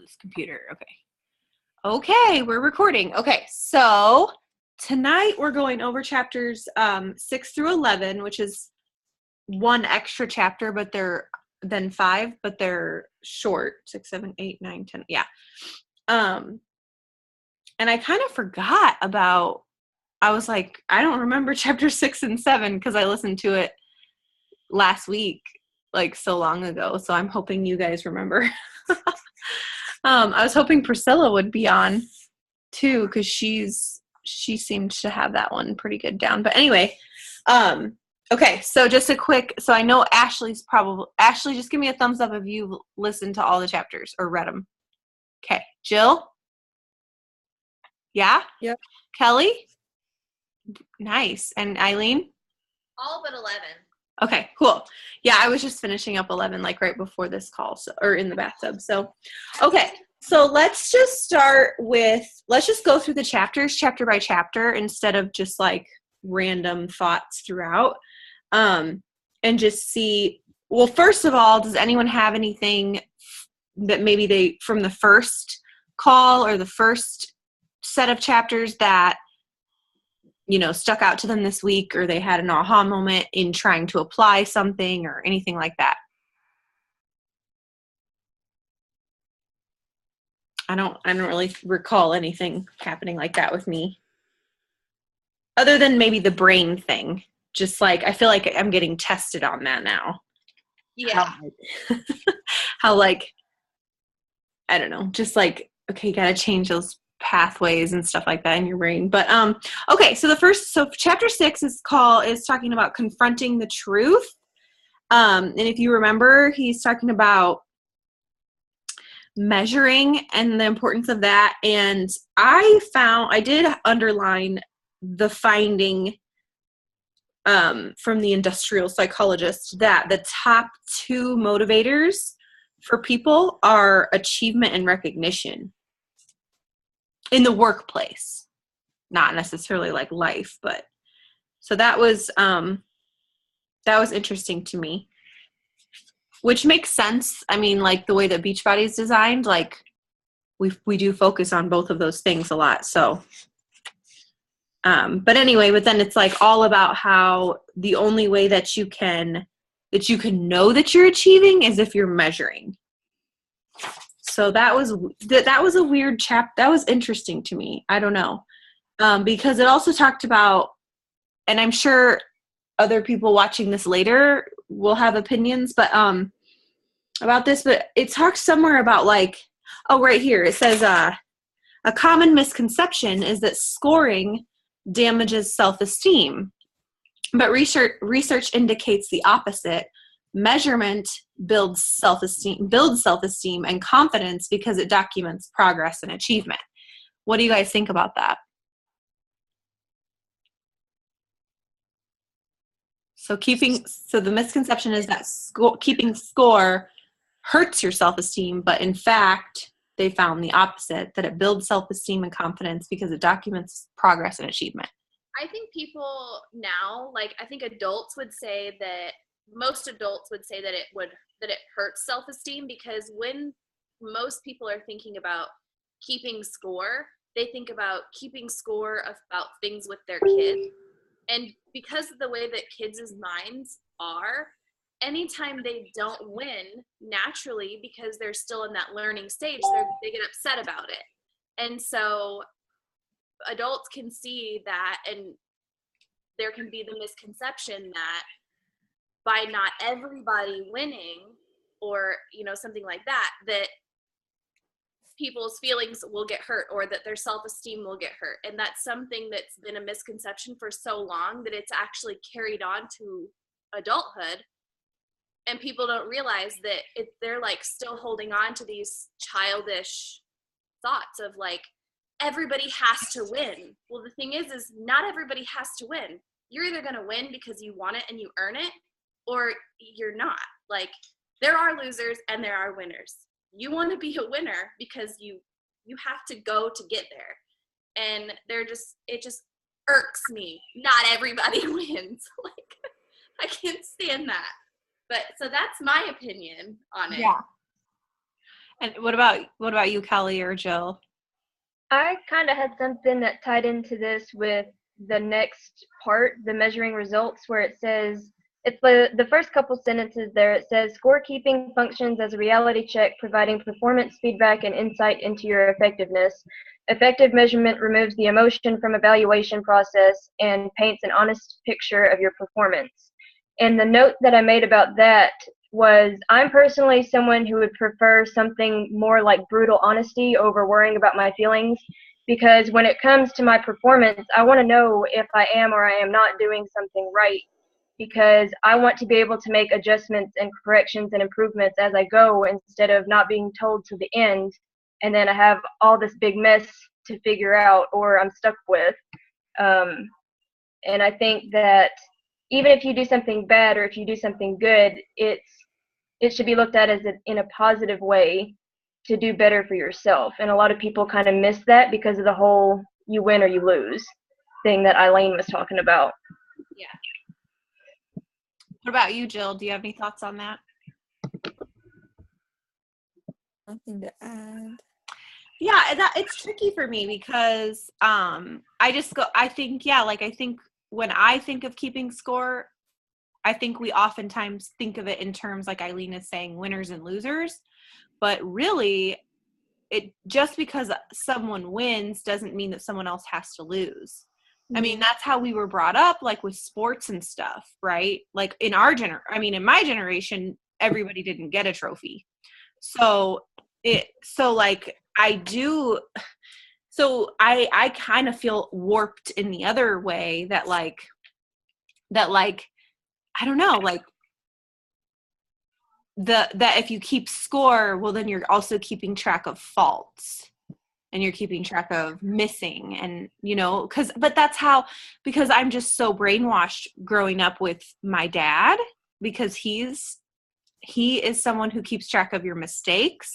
this computer. Okay, we're recording. Okay, so tonight we're going over chapters 6 through 11, which is one extra chapter, but they're then 5, but they're short. 6, 7, 8, 9, 10. Yeah. And I kind of forgot about, I was like, I don't remember chapter 6 and 7 because I listened to it last week, like so long ago. So I'm hoping you guys remember. I was hoping Priscilla would be on too, because she seemed to have that one pretty good down. But anyway, okay, so just a quick, so I know Ashley, just give me a thumbs up if you've listened to all the chapters or read them. Okay, Jill? Yeah? Yep. Kelly? Nice. And Eileen? All but 11. Okay, cool. Yeah, I was just finishing up 11, like right before this call, or in the bathtub. So, okay, so let's just go through the chapters, chapter by chapter, instead of just like random thoughts throughout, and just see, well, first of all, does anyone have anything that maybe from the first call or the first set of chapters that stuck out to them this week, or they had an aha moment in trying to apply something or anything like that? I don't really recall anything happening like that with me. Other than maybe the brain thing. Just like, I feel like I'm getting tested on that now. Yeah. How like, I don't know, just like, okay, you gotta change those pathways and stuff like that in your brain. But okay, so chapter 6 is talking about confronting the truth. And if you remember, he's talking about measuring and the importance of that. And I did underline the finding from the industrial psychologist that the top 2 motivators for people are achievement and recognition. In the workplace, not necessarily like life, but so that was interesting to me, which makes sense. I mean, like the way that Beachbody is designed, like we do focus on both of those things a lot. So, but then it's like all about how the only way that you can know that you're achieving is if you're measuring. So that was a weird that was interesting to me. I don't know. Because it also talked about, and I'm sure other people watching this later will have opinions, but about this, but it talks somewhere about like, oh, right here, it says a common misconception is that scoring damages self-esteem. But research indicates the opposite. Measurement builds self-esteem and confidence because it documents progress and achievement. What do you guys think about that? So the misconception is that keeping score hurts your self-esteem, but in fact, they found the opposite, that it builds self-esteem and confidence because it documents progress and achievement. I think people now, like I think adults would say that, most adults would say that it hurts self-esteem, because when most people are thinking about keeping score, they think about keeping score about things with their kids. And because of the way that kids' minds are, anytime they don't win, naturally, because they're still in that learning stage, they get upset about it. And so adults can see that, and there can be the misconception that by not everybody winning, or something like that people's feelings will get hurt, or that their self-esteem will get hurt. And that's something that's been a misconception for so long that it's actually carried on to adulthood, and people don't realize that they're like still holding on to these childish thoughts of like, everybody has to win. Well, the thing is not everybody has to win. You're either going to win because you want it and you earn it, or you're not. Like, there are losers and there are winners. You want to be a winner because you have to go to get there. And it just irks me. Not everybody wins. Like, I can't stand that. But so that's my opinion on it. Yeah. And what about you, Kelly or Jill? I kind of had something that tied into this with the next part, the measuring results, where it says, it's the first couple sentences there. It says, scorekeeping functions as a reality check, providing performance feedback and insight into your effectiveness. Effective measurement removes the emotion from evaluation process and paints an honest picture of your performance. And the note that I made about that was, I'm personally someone who would prefer something more like brutal honesty over worrying about my feelings, because when it comes to my performance, I want to know if I am or I am not doing something right, because I want to be able to make adjustments and corrections and improvements as I go, instead of not being told to the end and then I have all this big mess to figure out or I'm stuck with. And I think that even if you do something bad or if you do something good, it should be looked at as in a positive way to do better for yourself. And a lot of people kind of miss that because of the whole you win or you lose thing that Eileen was talking about. Yeah. What about you, Jill? Do you have any thoughts on that? Nothing to add. Yeah, it's tricky for me because I think when I think of keeping score, I think we oftentimes think of it in terms like Eileen is saying, winners and losers, but really it just because someone wins doesn't mean that someone else has to lose. I mean, that's how we were brought up, like with sports and stuff, right? Like in in my generation, everybody didn't get a trophy. So I kind of feel warped in the other way that I don't know, like that if you keep score, well, then you're also keeping track of faults and you're keeping track of missing, and because I'm just so brainwashed growing up with my dad, because he is someone who keeps track of your mistakes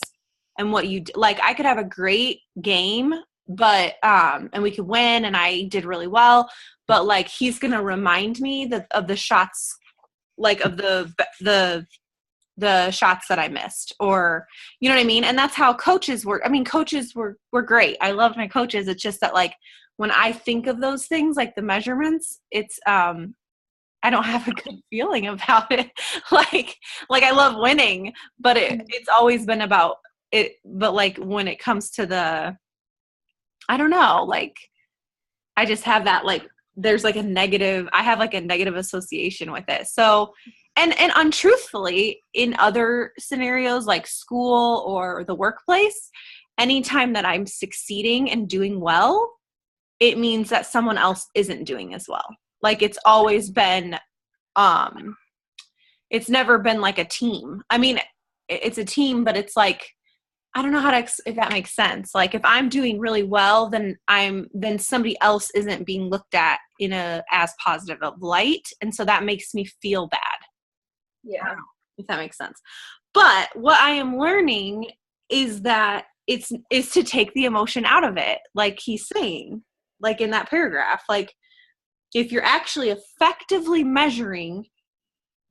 and what you like. I could have a great game, but and we could win and I did really well, but like he's gonna remind me of the shots, like of the shots that I missed, or you know what I mean? And that's how coaches work. I mean, coaches were great. I loved my coaches. It's just that like when I think of those things, like the measurements, it's I don't have a good feeling about it. like I love winning, but it's always been about it. But like when it comes to I don't know, like I just have that, like there's like I have like a negative association with it. So and untruthfully, in other scenarios like school or the workplace, anytime that I'm succeeding and doing well, it means that someone else isn't doing as well. Like it's always been, it's never been like a team. I mean, it's a team, but it's like, I don't know if that makes sense. Like if I'm doing really well, then somebody else isn't being looked at in a as positive of light. And so that makes me feel bad. Yeah. I don't know if that makes sense. But what I am learning is that is to take the emotion out of it. Like he's saying, like in that paragraph, like if you're actually effectively measuring,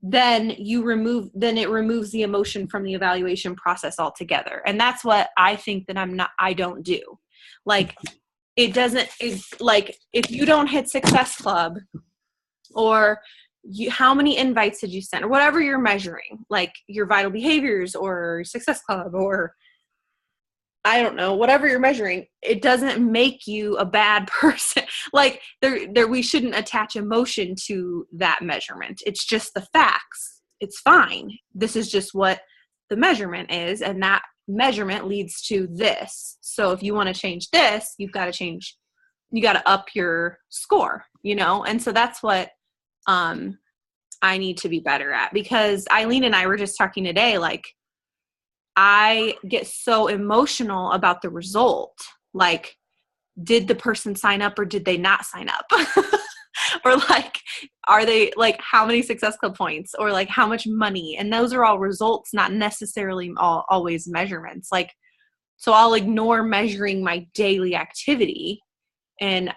then it removes the emotion from the evaluation process altogether. And that's what I think that I don't do. Like it's like if you don't hit Success Club, or how many invites did you send, or whatever you're measuring, like your vital behaviors or Success Club, or I don't know, whatever you're measuring, it doesn't make you a bad person. Like we shouldn't attach emotion to that measurement. It's just the facts. It's fine. This is just what the measurement is. And that measurement leads to this. So if you want to change this, you got to up your score, And so that's what, I need to be better at, because Eileen and I were just talking today, like I get so emotional about the result. Like, did the person sign up or did they not sign up? Or like, are they like, how many Success Club points, or like how much money? And those are all results, not necessarily always measurements. Like, so I'll ignore measuring my daily activity. And,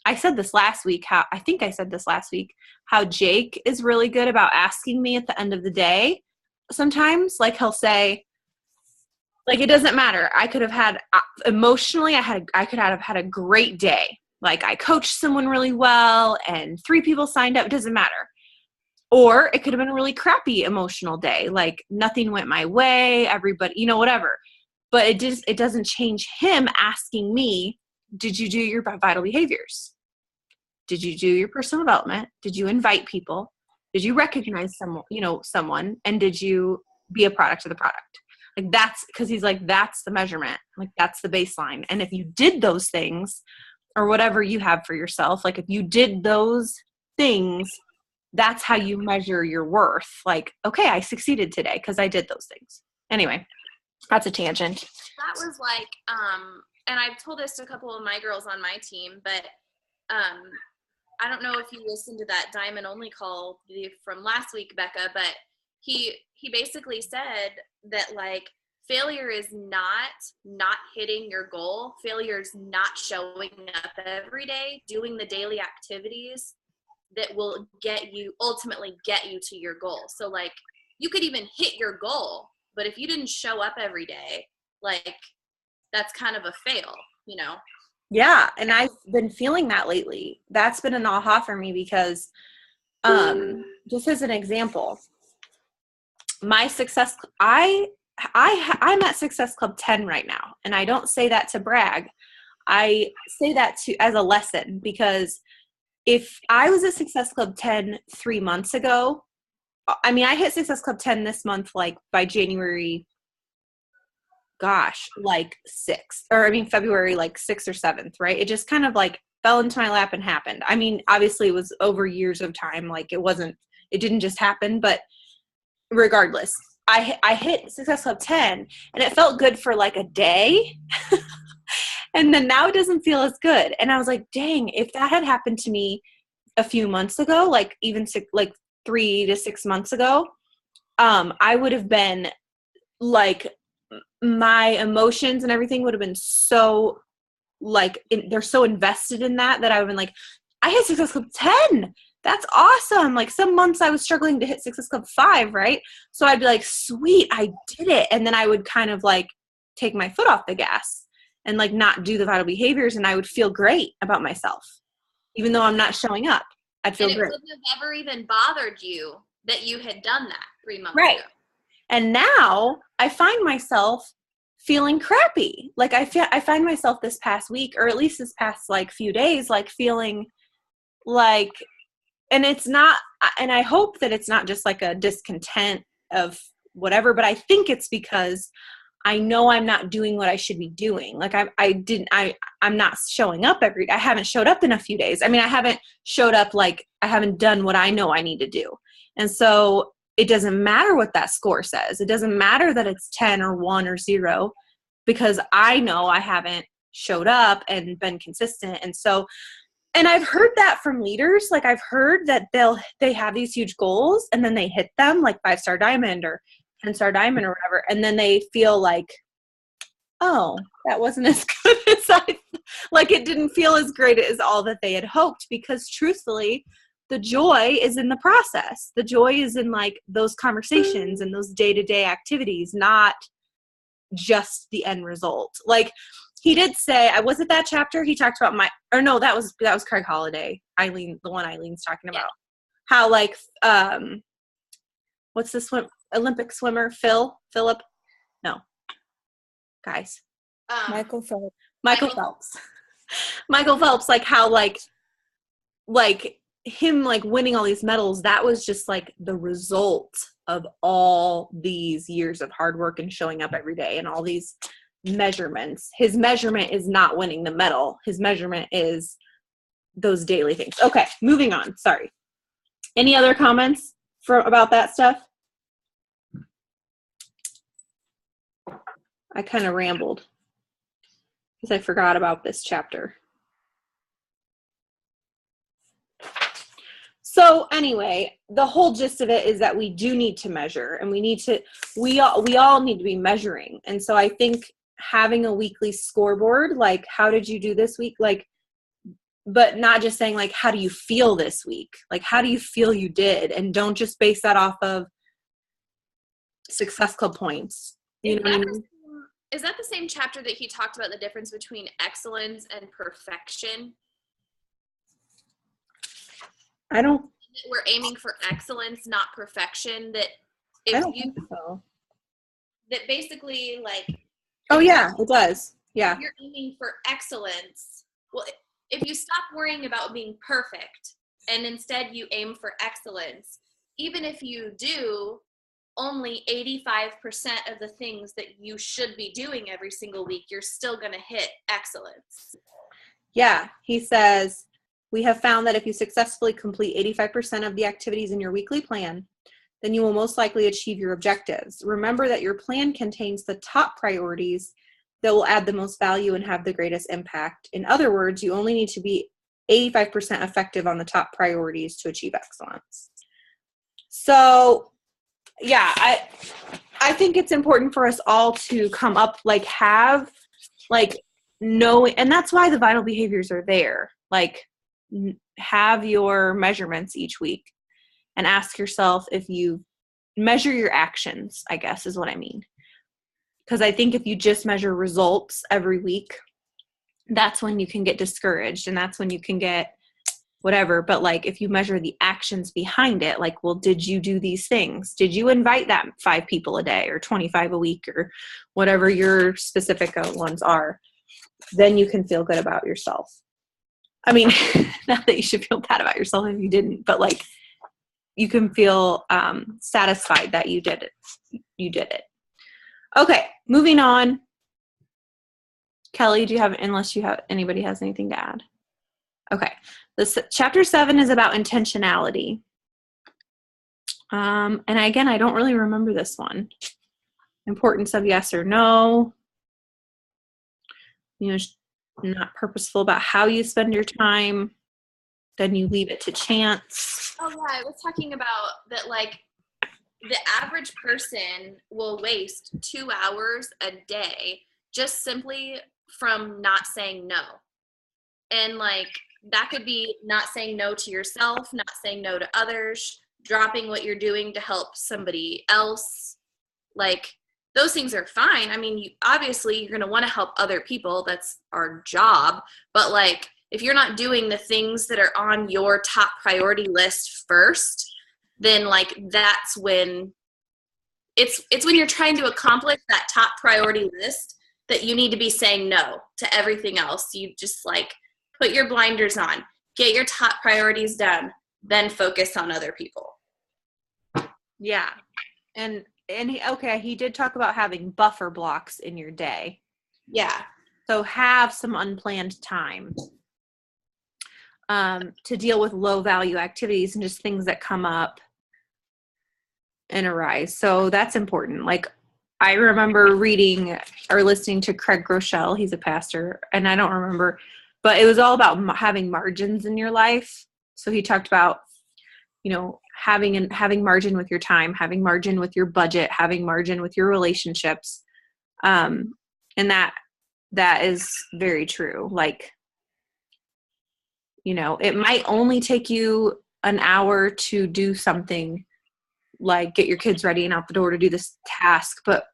I said this last week, how Jake is really good about asking me at the end of the day. Sometimes, like he'll say, Like, it doesn't matter. I could have had emotionally, I could have had a great day. Like, I coached someone really well and 3 people signed up. It doesn't matter. Or it could have been a really crappy emotional day. Like, nothing went my way, everybody, whatever. But it doesn't change him asking me, did you do your vital behaviors? Did you do your personal development? Did you invite people? Did you recognize someone? And did you be a product of the product? Like, that's because he's like, that's the measurement. Like, that's the baseline. And if you did those things or whatever you have for yourself, like if you did those things, that's how you measure your worth. Like, okay, I succeeded today because I did those things. Anyway, that's a tangent. That was like, and I've told this to a couple of my girls on my team, but I don't know if you listened to that Diamond Only call from last week, Becca, but he basically said that, like, failure is not hitting your goal. Failure is not showing up every day, doing the daily activities that will ultimately get you to your goal. So, like, you could even hit your goal, but if you didn't show up every day, like, that's kind of a fail, Yeah, and I've been feeling that lately. That's been an aha for me because, just as an example, my success, I'm at Success Club 10 right now, and I don't say that to brag. I say that as a lesson, because if I was at Success Club 10 3 months ago, I mean, I hit Success Club 10 this month, like by January, February, like 6th or 7th, right? It just kind of like fell into my lap and happened. I mean, obviously it was over years of time. Like, it didn't just happen, but regardless, I hit Success Club 10 and it felt good for like a day. And then now it doesn't feel as good. And I was like, dang, if that had happened to me a few months ago, like even 3 to 6 months ago, I would have been like, my emotions and everything would have been so like, they're so invested in that I would have been like, I hit Success Club 10. That's awesome. Like, some months I was struggling to hit Success Club 5, right? So I'd be like, sweet, I did it. And then I would kind of like take my foot off the gas and like not do the vital behaviors, and I would feel great about myself. Even though I'm not showing up, I'd feel great. And it wouldn't have ever even bothered you that you had done that 3 months right. ago. And now I find myself feeling crappy. Like, I find myself this past week, or at least this past like few days, like feeling like, and it's not, and I hope that it's not just like a discontent of whatever, but I think it's because I know I'm not doing what I should be doing. Like, I'm not showing up I haven't showed up in a few days. I mean, I haven't showed up, like, I haven't done what I know I need to do. And so it doesn't matter what that score says. It doesn't matter that it's 10 or 1 or 0, because I know I haven't showed up and been consistent. And so, and I've heard that from leaders. Like, I've heard that they have these huge goals and then they hit them, like 5-star diamond or 10-star diamond or whatever. And then they feel like, oh, that wasn't as good as like, it didn't feel as great as all that they had hoped, because truthfully, the joy is in the process. The joy is in like those conversations and those day-to-day activities, not just the end result. Like, he did say, was it that chapter? He talked about that was Craig Holiday, Eileen, the one Eileen's talking about. How like, what's this one? Olympic swimmer, Philip? No. Guys. Michael Phelps. Michael Phelps. Michael Phelps, like how like him like winning all these medals, that was just like the result of all these years of hard work and showing up every day and all these measurements. His measurement is not winning the medal. His measurement is those daily things. Okay, moving on. Sorry. Any other comments about that stuff? I kind of rambled because I forgot about this chapter. So anyway, the whole gist of it is that we do need to measure, and we all need to be measuring. And so I think having a weekly scoreboard, like, how did you do this week? Like, but not just saying like, how do you feel this week? Like, how do you feel you did? And don't just base that off of Success Club points. You know what I mean? Is that the same chapter that he talked about the difference between excellence and perfection? I don't. We're aiming for excellence, not perfection. That I if don't you think so. that basically like. Oh yeah, it does. Yeah. If you're aiming for excellence, well, if you stop worrying about being perfect and instead you aim for excellence, even if you do only 85% of the things that you should be doing every single week, you're still going to hit excellence. Yeah, he says, we have found that if you successfully complete 85% of the activities in your weekly plan, then you will most likely achieve your objectives. Remember that your plan contains the top priorities that will add the most value and have the greatest impact. In other words, you only need to be 85% effective on the top priorities to achieve excellence. So, yeah, I think it's important for us all to come up, like, have, like, know, and that's why the vital behaviors are there. Like, have your measurements each week and ask yourself if you measure your actions, I guess is what I mean. Because I think if you just measure results every week, that's when you can get discouraged and that's when you can get whatever. But like if you measure the actions behind it, like, well, did you do these things? Did you invite that 5 people a day or 25 a week or whatever your specific ones are? Then you can feel good about yourself. I mean, not that you should feel bad about yourself if you didn't, but like you can feel satisfied that you did it. You did it. Okay, moving on. Kelly, do you have, unless you have, anybody has anything to add? Okay, this chapter 7 is about intentionality. And again, I don't really remember this one. Importance of yes or no. You know, not purposeful about how you spend your time. Then you leave it to chance. Oh yeah, I was talking about that, like the average person will waste 2 hours a day just simply from not saying no. And like that could be not saying no to yourself, not saying no to others, dropping what you're doing to help somebody else. Like those things are fine. I mean, obviously you're going to want to help other people. That's our job. But like if you're not doing the things that are on your top priority list first, then like that's when it's when you're trying to accomplish that top priority list that you need to be saying no to everything else. You just like put your blinders on, get your top priorities done, then focus on other people. Yeah. And he did talk about having buffer blocks in your day. Yeah. So have some unplanned time to deal with low value activities and just things that come up and arise. So that's important. Like I remember reading or listening to Craig Groeschel. He's a pastor, and I don't remember, but it was all about having margins in your life. So he talked about, you know, having margin with your time, having margin with your budget, having margin with your relationships. And that is very true. Like, you know, it might only take you an hour to do something like get your kids ready and out the door to do this task, but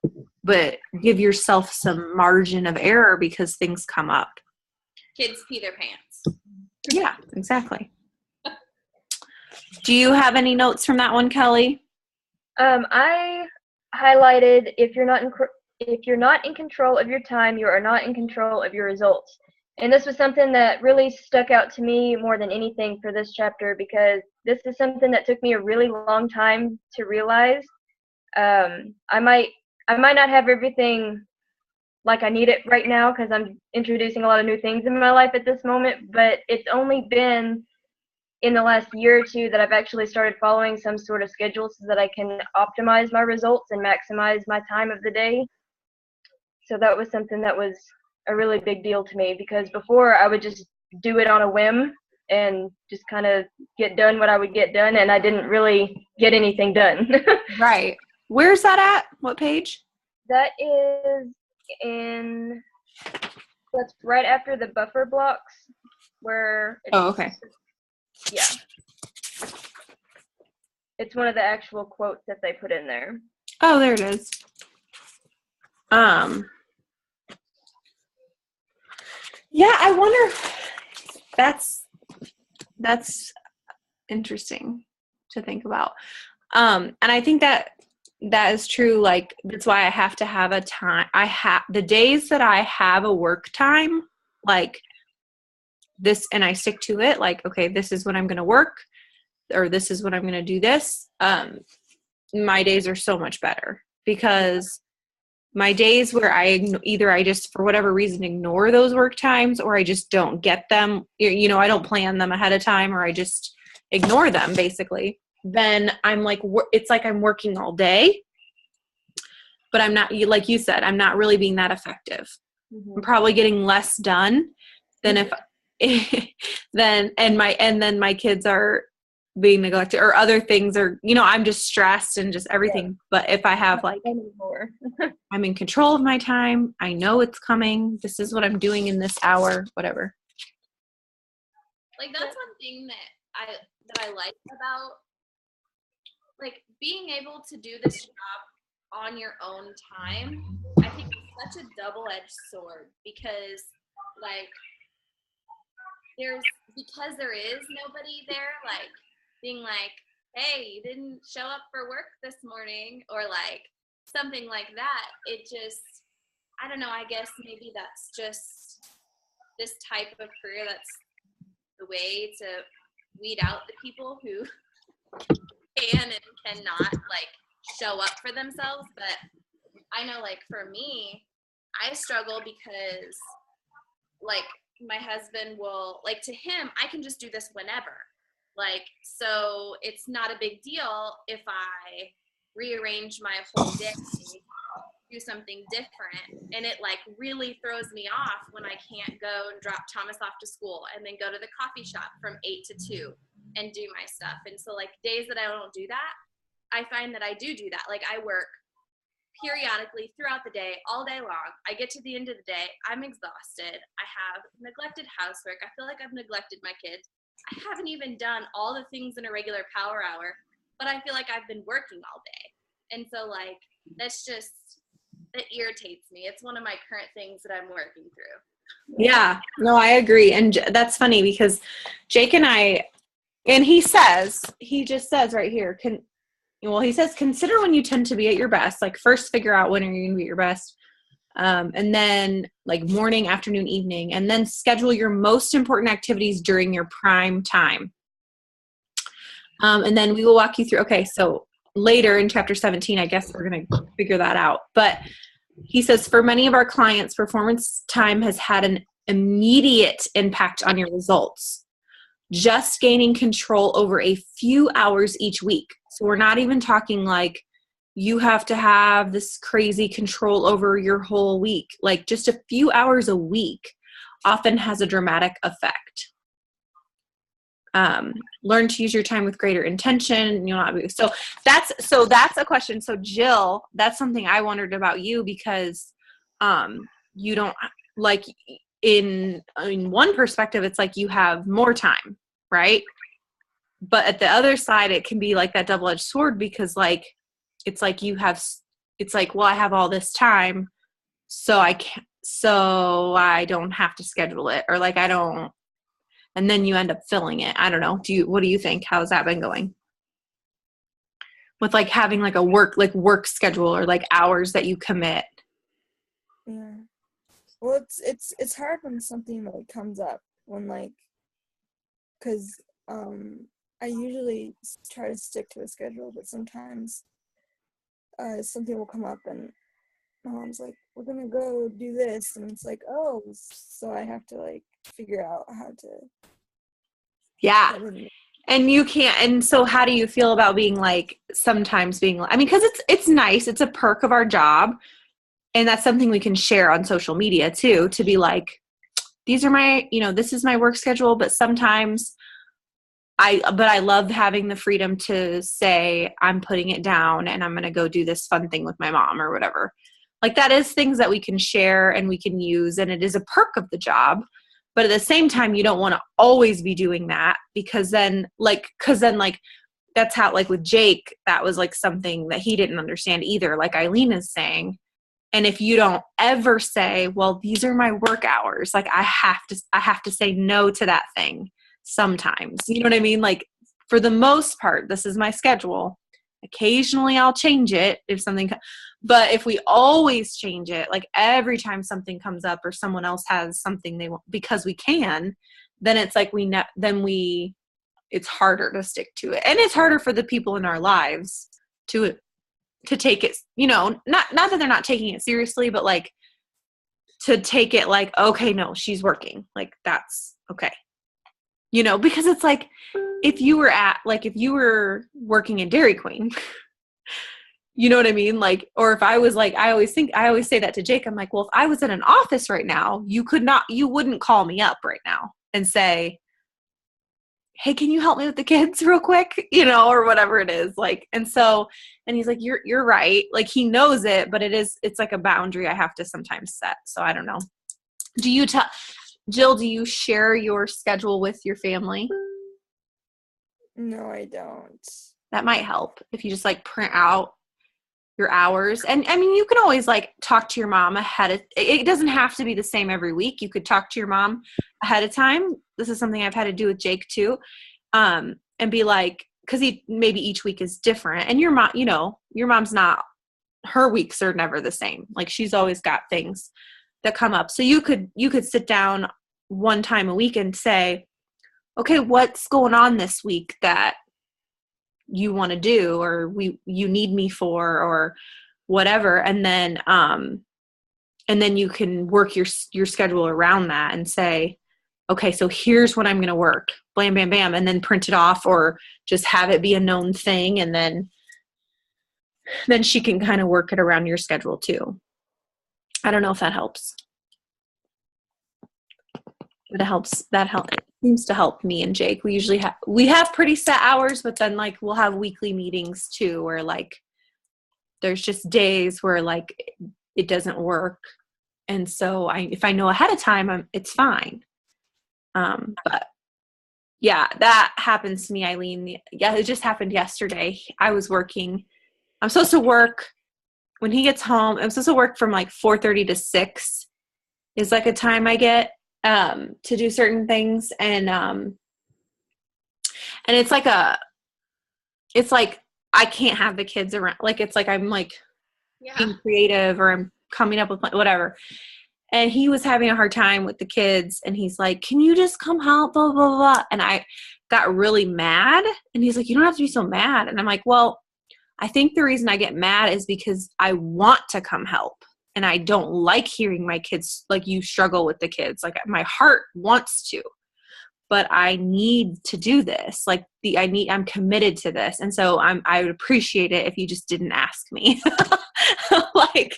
give yourself some margin of error because things come up. Kids pee their pants. Yeah, exactly. Do you have any notes from that one, Kelly? I highlighted if you're not in control of your time, you are not in control of your results. And this was something that really stuck out to me more than anything for this chapter, because this is something that took me a really long time to realize. I might not have everything like I need it right now because I'm introducing a lot of new things in my life at this moment, but it's only been in the last year or two that I've actually started following some sort of schedule so that I can optimize my results and maximize my time of the day. So that was something that was a really big deal to me, because before I would just do it on a whim and just kind of get done what I would get done, and I didn't really get anything done. Right. Where's that at? What page? That is that's right after the buffer blocks where Okay. Yeah. It's one of the actual quotes that they put in there. Oh, there it is. Yeah, I wonder. That's interesting to think about. And I think that is true. Like, that's why I have to have a time. The days that I have a work time, like this, and I stick to it, like, okay, this is when I'm going to work, or this is when I'm going to do this. My days are so much better, because my days where I just, for whatever reason, ignore those work times, or I just don't get them, I don't plan them ahead of time, or I just ignore them, basically, then I'm like, it's like I'm working all day, but I'm not, like you said, I'm not really being that effective. Mm-hmm. I'm probably getting less done than if then my kids are being neglected, or other things are, I'm just stressed and just everything. Yeah. But if I have like, I'm in control of my time, I know it's coming, this is what I'm doing in this hour, whatever. Like, that's one thing that I like about, like, being able to do this job on your own time. I think it's such a double-edged sword, because like because there is nobody there, like, being like, hey, you didn't show up for work this morning, or like something like that. It just, I don't know, I guess maybe that's just this type of career, that's the way to weed out the people who can and cannot like show up for themselves. But I know, like, for me, I struggle because, like, my husband will, like, to him, I can just do this whenever. Like, so it's not a big deal if I rearrange my whole day, do something different. And it, like, really throws me off when I can't go and drop Thomas off to school and then go to the coffee shop from 8 to 2 and do my stuff. And so, like, days that I don't do that, I find that I do that. Like, I work periodically throughout the day, all day long. I get to the end of the day, I'm exhausted. I have neglected housework. I feel like I've neglected my kids. I haven't even done all the things in a regular power hour, but I feel like I've been working all day. And so, like, that irritates me. It's one of my current things that I'm working through. Yeah, no, I agree. And that's funny, because Jake and I, and he just says right here, he says, consider when you tend to be at your best. Like, first figure out when are you going to be at your best. And then, like, morning, afternoon, evening, and then schedule your most important activities during your prime time. And then we will walk you through. Okay, so later in chapter 17, I guess we're going to figure that out. But he says, for many of our clients, performance time has had an immediate impact on your results. Just gaining control over a few hours each week. So we're not even talking like you have to have this crazy control over your whole week. Like, just a few hours a week often has a dramatic effect. Learn to use your time with greater intention. So that's a question. So Jill, that's something I wondered about you, because you don't, like, in one perspective, it's like you have more time, right? But at the other side, it can be like that double-edged sword, because, like, it's like well, I have all this time, so I don't have to schedule it, or like I don't, and then you end up filling it. I don't know. What do you think? How's that been going? With, like, having like a work schedule, or like hours that you commit. Yeah. Well, it's hard when something like comes up, when, like, because I usually try to stick to a schedule, but sometimes something will come up and my mom's like, we're gonna go do this, and it's like, oh, so I have to, like, figure out how to. Yeah. And you can't, and so how do you feel about being like, sometimes being, I mean, because it's nice, it's a perk of our job, and that's something we can share on social media too, to be like, these are my, this is my work schedule, but sometimes I love having the freedom to say, I'm putting it down and I'm going to go do this fun thing with my mom or whatever. Like, that is things that we can share and we can use, and it is a perk of the job. But at the same time, you don't want to always be doing that, because then that's how, like, with Jake, that was like something that he didn't understand either. Like Eileen is saying, And if you don't ever say, well, these are my work hours, like I have to say no to that thing sometimes. You know what I mean? Like for the most part, this is my schedule. Occasionally I'll change it if something, but if we always change it, like every time something comes up or someone else has something they want because we can, then it's like it's harder to stick to it. And it's harder for the people in our lives to take it, you know, not that they're not taking it seriously, but like to take it like, okay, no, she's working. Like that's okay. You know, because it's like if you were working in Dairy Queen, you know what I mean? Like, or if I was like, I always say that to Jake. I'm like, well, if I was in an office right now, you wouldn't call me up right now and say, hey, can you help me with the kids real quick? You know, or whatever it is. Like, and he's like, you're right. Like he knows it, but it's like a boundary I have to sometimes set. So I don't know. Jill, do you share your schedule with your family? No, I don't. That might help if you just like print out your hours. And I mean, you can always like talk to your mom it doesn't have to be the same every week. You could talk to your mom ahead of time. This is something I've had to do with Jake too. And be like, cause maybe each week is different and your mom, you know, your mom's not, her weeks are never the same. Like she's always got things that come up. So you could sit down one time a week and say, okay, what's going on this week that you want to do or you need me for or whatever, and then you can work your schedule around that and say, okay, so here's what I'm going to work, blam bam bam, and then print it off or just have it be a known thing, and then she can kind of work it around your schedule too. I don't know if that helps. It seems to help me and Jake. We usually have pretty set hours, but then like we'll have weekly meetings too where like there's just days where like it doesn't work, and so if I know ahead of time, it's fine. But yeah, that happens to me, Eileen. Yeah, it just happened yesterday. I was working. I'm supposed to work when he gets home. I'm supposed to work from like 4:30 to 6 is like a time I get to do certain things, and it's like I can't have the kids around. Like it's like I'm like being creative or I'm coming up with whatever. And he was having a hard time with the kids, and he's like, can you just come help, blah, blah, blah. And I got really mad, and he's like, you don't have to be so mad. And I'm like, well, I think the reason I get mad is because I want to come help, and I don't like hearing my kids, like you struggle with the kids. Like my heart wants to, but I need to do this. Like I'm committed to this. And so I would appreciate it if you just didn't ask me. Like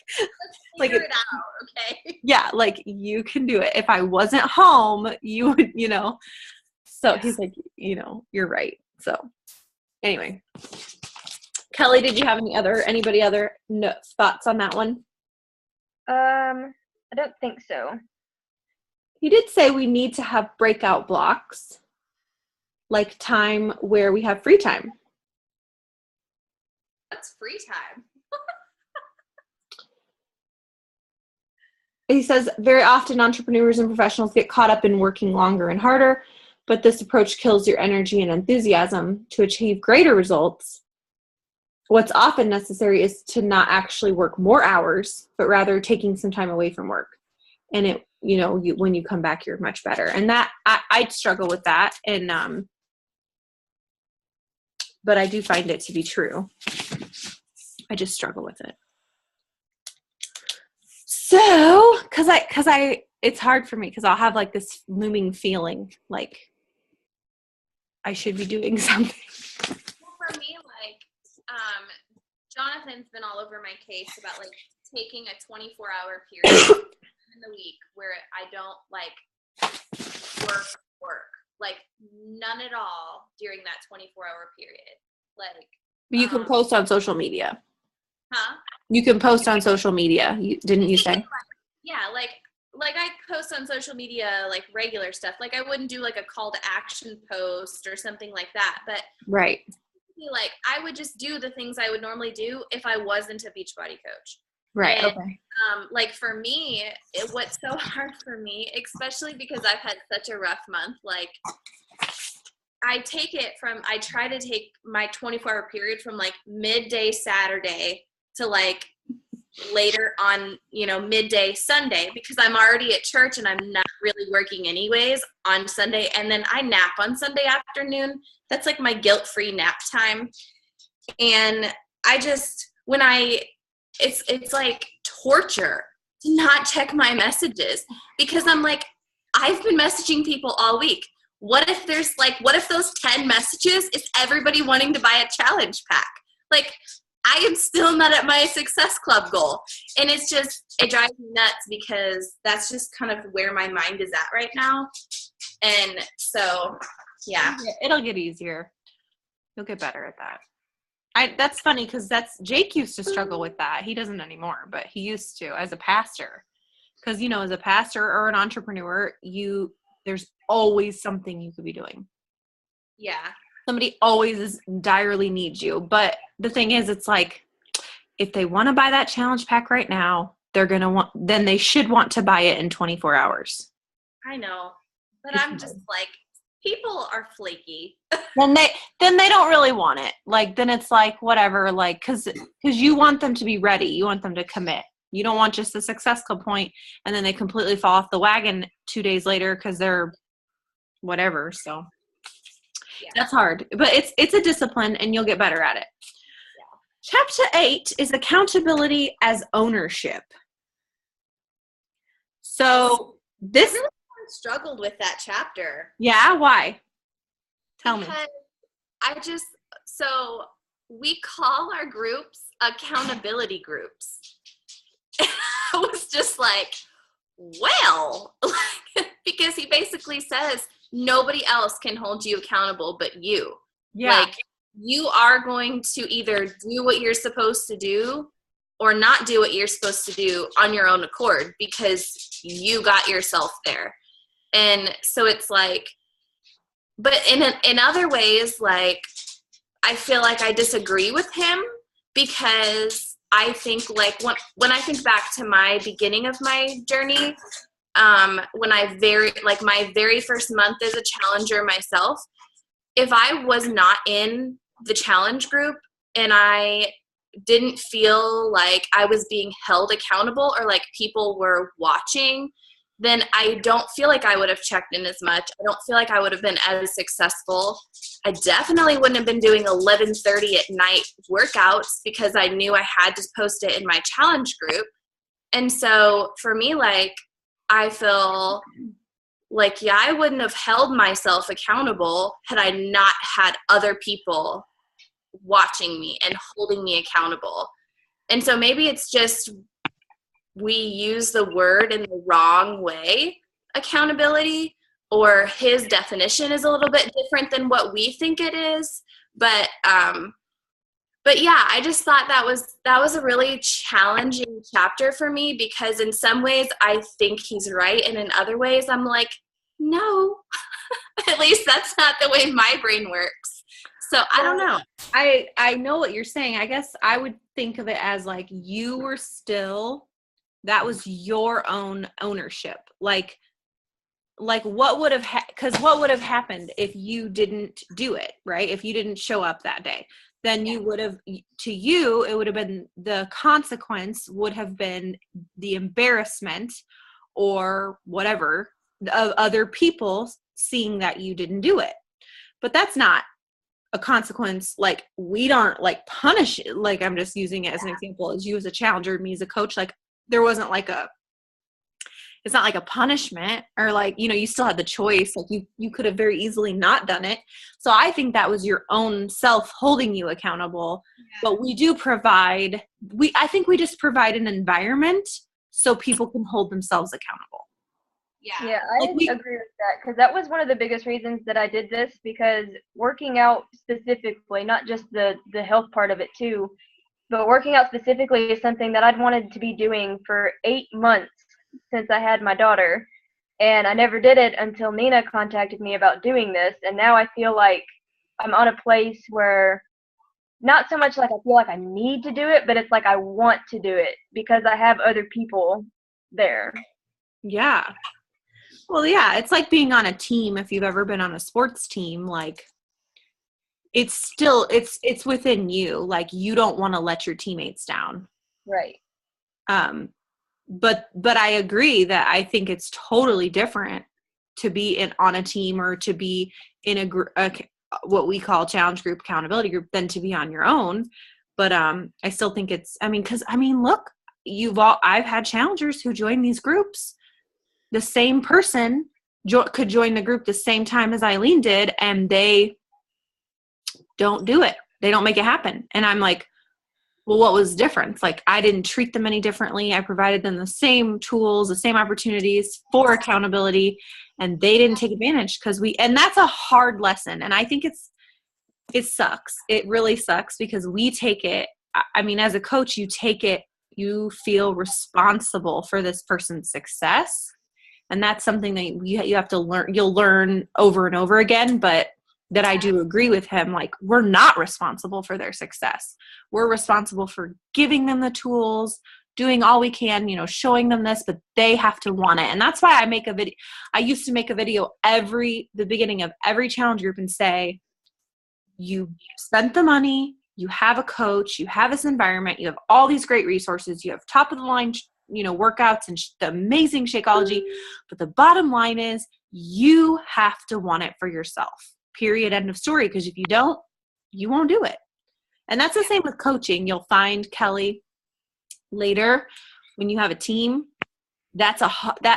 figure it out, okay? Yeah, like you can do it. If I wasn't home, you would, you know. So he's like, you know, you're right. So anyway, Kelly, did you have anybody other thoughts on that one? I don't think so. You did say we need to have breakout blocks, like time where we have free time. What's free time? He says, very often entrepreneurs and professionals get caught up in working longer and harder, but this approach kills your energy and enthusiasm to achieve greater results. What's often necessary is to not actually work more hours, but rather taking some time away from work. And it, you know, when you come back, you're much better. And that I struggle with that. And, but I do find it to be true. I just struggle with it. So, cause it's hard for me because I'll have like this looming feeling like I should be doing something. Well, for me, like, Jonathan's been all over my case about like taking a 24-hour period in the week where I don't like work, like none at all during that 24-hour period. Like, You can post on social media. Huh? You can post on social media. Didn't you say? Yeah, like I post on social media like regular stuff. Like I wouldn't do like a call to action post or something like that. But right. Like I would just do the things I would normally do if I wasn't a Beachbody coach. Right. And, Okay. like for me, what's so hard for me, especially because I've had such a rough month, like I try to take my 24-hour period from like midday Saturday to like later on, midday Sunday, because I'm already at church and I'm not really working anyways on Sunday. And then I nap on Sunday afternoon. That's like my guilt-free nap time. And it's like torture to not check my messages, because I'm like, I've been messaging people all week. What if those 10 messages is everybody wanting to buy a challenge pack? Like, I am still not at my success club goal. And it drives me nuts, because that's just kind of where my mind is at right now. And so, yeah. It'll get easier. You'll get better at that. That's funny, because Jake used to struggle with that. He doesn't anymore, but he used to as a pastor. Because, as a pastor or an entrepreneur, there's always something you could be doing. Yeah. Somebody always direly needs you. But the thing is, it's like, if they want to buy that challenge pack right now, then they should want to buy it in 24 hours. I know. But I'm just like, people are flaky. Then they don't really want it. Like, then it's like, whatever, like, because you want them to be ready. You want them to commit. You don't want just a success club point and then they completely fall off the wagon 2 days later because they're whatever. So yeah. That's hard, but it's a discipline and you'll get better at it. Yeah. Chapter 8 is accountability as ownership. So this I really struggled with that chapter. Yeah, why? Tell me. So we call our groups accountability groups. I was just like, well, because he basically says nobody else can hold you accountable but you. Yeah. Like, you are going to either do what you're supposed to do or not do what you're supposed to do on your own accord, because you got yourself there. And so it's like, but in other ways, like, I feel like I disagree with him, because I think, like, when I think back to my beginning of my journey, when my very first month as a challenger myself, if I was not in the challenge group and I didn't feel like I was being held accountable or like people were watching, then I don't feel like I would have checked in as much. I don't feel like I would have been as successful. I definitely wouldn't have been doing 11:30 at night workouts, because I knew I had to post it in my challenge group. And so for me, like, I feel like, yeah, I wouldn't have held myself accountable had I not had other people watching me and holding me accountable. And so maybe it's just we use the word in the wrong way, accountability, or his definition is a little bit different than what we think it is. But yeah, I just thought that was a really challenging chapter for me, because in some ways I think he's right, and in other ways I'm like, no, at least that's not the way my brain works. So I don't know. I know what you're saying. I guess I would think of it as like, that was your own ownership. Like what would have what would have happened if you didn't do it, right? If you didn't show up that day, then you would have, to you, it would have been, the consequence would have been the embarrassment or whatever of other people seeing that you didn't do it. But that's not a consequence. Like, we don't like punish it. Like, I'm just using it as an example, as you as a challenger, me as a coach. Like, there wasn't like it's not like a punishment, or like, you still had the choice. Like, you could have very easily not done it. So I think that was your own self holding you accountable. Yeah. But we do I think we just provide an environment so people can hold themselves accountable. Yeah, I agree with that, because that was one of the biggest reasons that I did this, because working out specifically, not just the health part of it too, but working out specifically is something that I'd wanted to be doing for 8 months since I had my daughter, and I never did it until Nina contacted me about doing this, and now I feel like I'm on a place where not so much like I feel like I need to do it, but it's like I want to do it because I have other people there. Yeah. Well, yeah, it's like being on a team. If you've ever been on a sports team, like it's still, it's within you. Like you don't want to let your teammates down. Right. But I agree that I think it's totally different to be on a team or to be in a what we call challenge group, accountability group, than to be on your own. But I still think it's, look, I've had challengers who join these groups. The same person could join the group the same time as Eileen did, and they don't do it. They don't make it happen. And I'm like, well, what was the difference? Like, I didn't treat them any differently. I provided them the same tools, the same opportunities for accountability, and they didn't take advantage and that's a hard lesson. And I think it sucks. It really sucks because we take it. As a coach, you take it, you feel responsible for this person's success. And that's something that you have to learn. You'll learn over and over again, but that I do agree with him. Like, we're not responsible for their success. We're responsible for giving them the tools, doing all we can, showing them this, but they have to want it. And that's why I make a video. I used to make a video the beginning of every challenge group and say, you spent the money, you have a coach, you have this environment, you have all these great resources, you have top of the line, workouts and the amazing Shakeology. But the bottom line is you have to want it for yourself. Period. End of story. Because if you don't, you won't do it. And that's the same with coaching. You'll find, Kelly, later when you have a team, that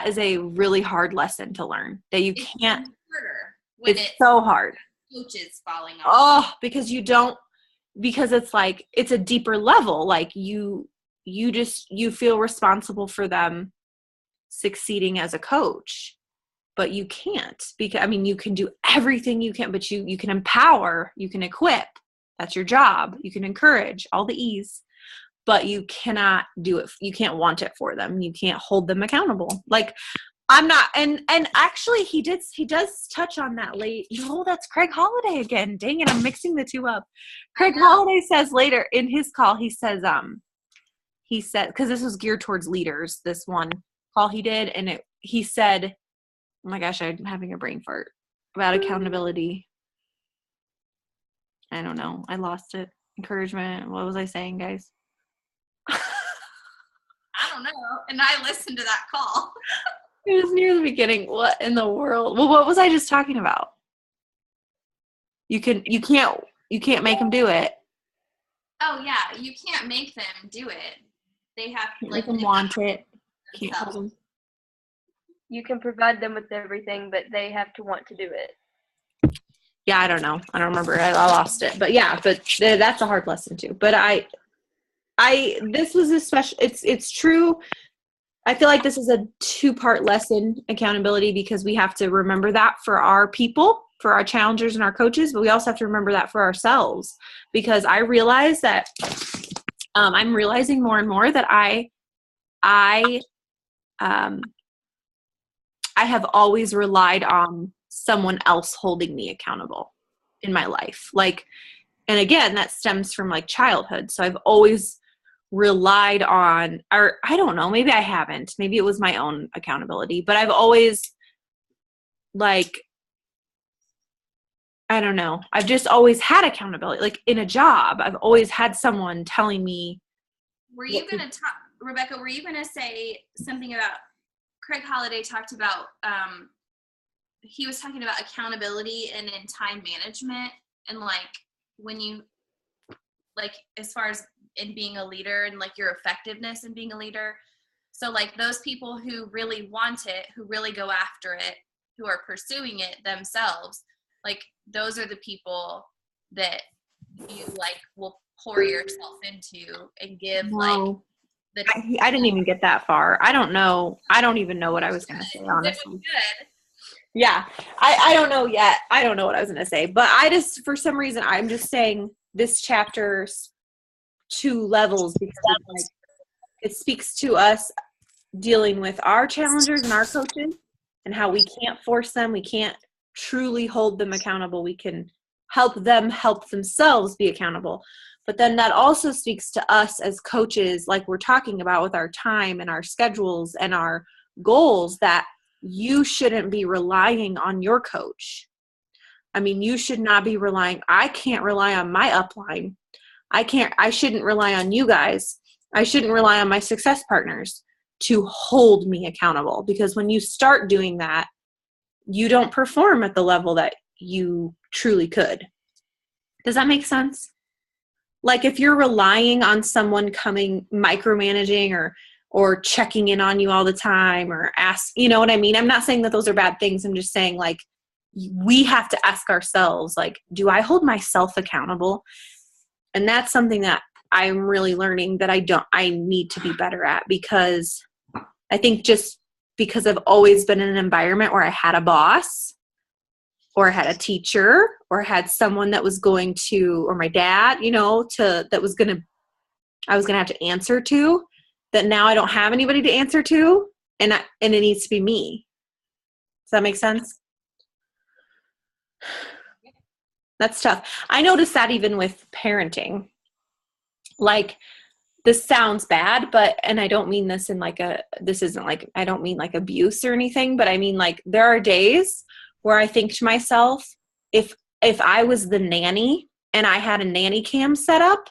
is a really hard lesson to learn. That you can't. It's so hard. Coaches falling off. Oh, because it's like it's a deeper level. Like you feel responsible for them succeeding as a coach. But you can't, because you can do everything you can, but you can empower, you can equip. That's your job. You can encourage, all the E's, but you cannot do it. You can't want it for them. You can't hold them accountable. Like, I'm not, and actually he does touch on that late. That's Craig Holiday again. Dang it, I'm mixing the two up. Craig Holiday says later in his call, he said, because this was geared towards leaders, this one call he did, and he said, oh my gosh, I'm having a brain fart about accountability. I don't know. I lost it. Encouragement. What was I saying, guys? I don't know. And I listened to that call. It was near the beginning. What in the world? Well, what was I just talking about? You can't make them do it. Oh yeah, you can't make them do it. They have to make them want it. Can't hold them. You can provide them with everything, but they have to want to do it. Yeah, I don't know. I don't remember. I lost it. But yeah, that's a hard lesson too. But this was a special, it's true. I feel like this is a 2-part lesson, accountability, because we have to remember that for our people, for our challengers and our coaches, but we also have to remember that for ourselves, because I realize that I'm realizing more and more that I have always relied on someone else holding me accountable in my life. Like, and again, that stems from like childhood. So I've always relied on, or I don't know, maybe I haven't, maybe it was my own accountability, but I've always like, I don't know. I've just always had accountability. Like in a job, I've always had someone telling me. Rebecca, were you going to say something about Craig Holiday talked about, he was talking about accountability and in time management, and like when you, like as far as in being a leader and like your effectiveness in being a leader. So like those people who really want it, who really go after it, who are pursuing it themselves, like those are the people that you like will pour yourself into and give. No. Like I didn't even get that far. I don't know. I don't even know what I was going to say, honestly. Yeah. I don't know yet. I don't know what I was going to say, but I just, for some reason, I'm just saying this chapter's 2 levels because it speaks to us dealing with our challengers and our coaches and how we can't force them. We can't truly hold them accountable. We can help them help themselves be accountable. But then that also speaks to us as coaches, like we're talking about with our time and our schedules and our goals, that you shouldn't be relying on your coach. I mean, you should not be relying. I can't rely on my upline. I shouldn't rely on you guys. I shouldn't rely on my success partners to hold me accountable, because when you start doing that, you don't perform at the level that you truly could. Does that make sense? Like if you're relying on someone coming micromanaging or checking in on you all the time or ask, you know what I mean? I'm not saying that those are bad things. I'm just saying, like, we have to ask ourselves, like, do I hold myself accountable? And that's something that I'm really learning that I need to be better at, because I think just because I've always been in an environment where I had a boss or I had a teacher or I had someone that was going to, or my dad, you know, I was going to have to answer to, that now I don't have anybody to answer to, and it needs to be me. Does that make sense? That's tough. I noticed that even with parenting. Like, this sounds bad, and I don't mean this in like this isn't like, I don't mean like abuse or anything, but I mean, like, there are days where I think to myself, if I was the nanny and I had a nanny cam set up,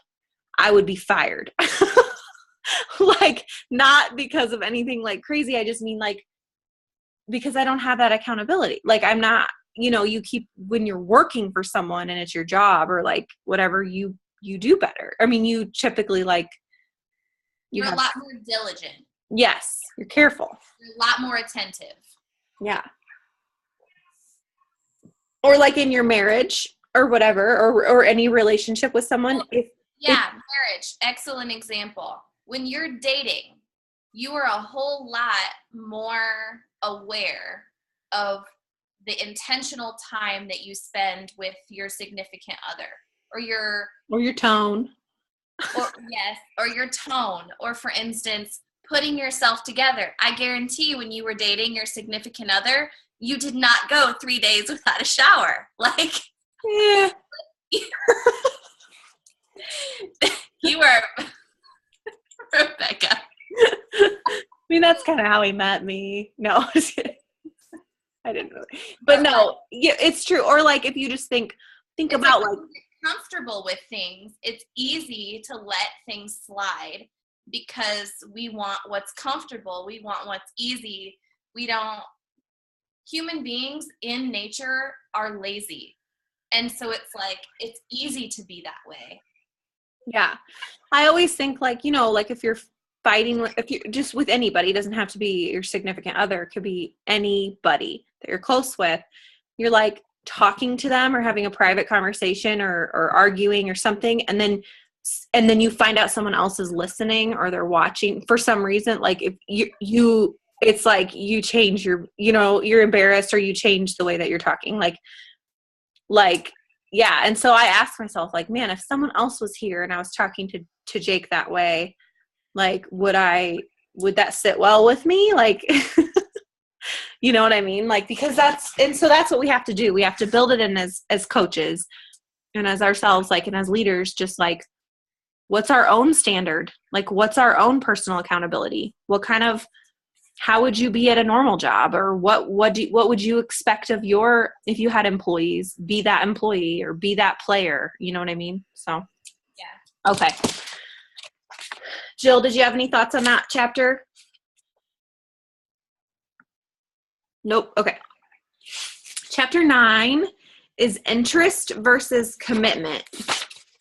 I would be fired. Like, not because of anything like crazy. I just mean, like, because I don't have that accountability. Like, I'm not, you know, when you're working for someone and it's your job or like whatever, you do better. I mean, you typically, like, You're a lot more diligent. Yes, you're careful. You're a lot more attentive. Yeah. Or like in your marriage or whatever, or any relationship with someone. Marriage, excellent example. When you're dating, you are a whole lot more aware of the intentional time that you spend with your significant other, or your tone. Or your tone, or for instance, putting yourself together. I guarantee when you were dating your significant other, you did not go 3 days without a shower. Like, yeah. You were Rebecca. I mean, that's kind of how he met me. No, I didn't really. But no, yeah, it's true. Or like, if you just think about like comfortable with things, it's easy to let things slide because we want what's comfortable. We want what's easy. Human beings in nature are lazy. And so it's like, it's easy to be that way. Yeah. I always think, like, you know, like if you're fighting, if you just with anybody, it doesn't have to be your significant other, it could be anybody that you're close with. You're like talking to them or having a private conversation or arguing or something, and then you find out someone else is listening or they're watching for some reason. Like, if you it's like you change you're embarrassed, or you change the way that you're talking, like yeah. And so I asked myself, like, man, if someone else was here and I was talking to Jake that way, like, would that sit well with me? Like, you know what I mean? Like, because that's what we have to do. We have to build it in as coaches and as ourselves, like, and as leaders, just like, what's our own standard? Like, what's our own personal accountability? How would you be at a normal job? Or what would you expect of if you had employees, be that employee or be that player? You know what I mean? So, yeah. Okay. Jill, did you have any thoughts on that chapter? Nope. Okay. Chapter 9 is interest versus commitment.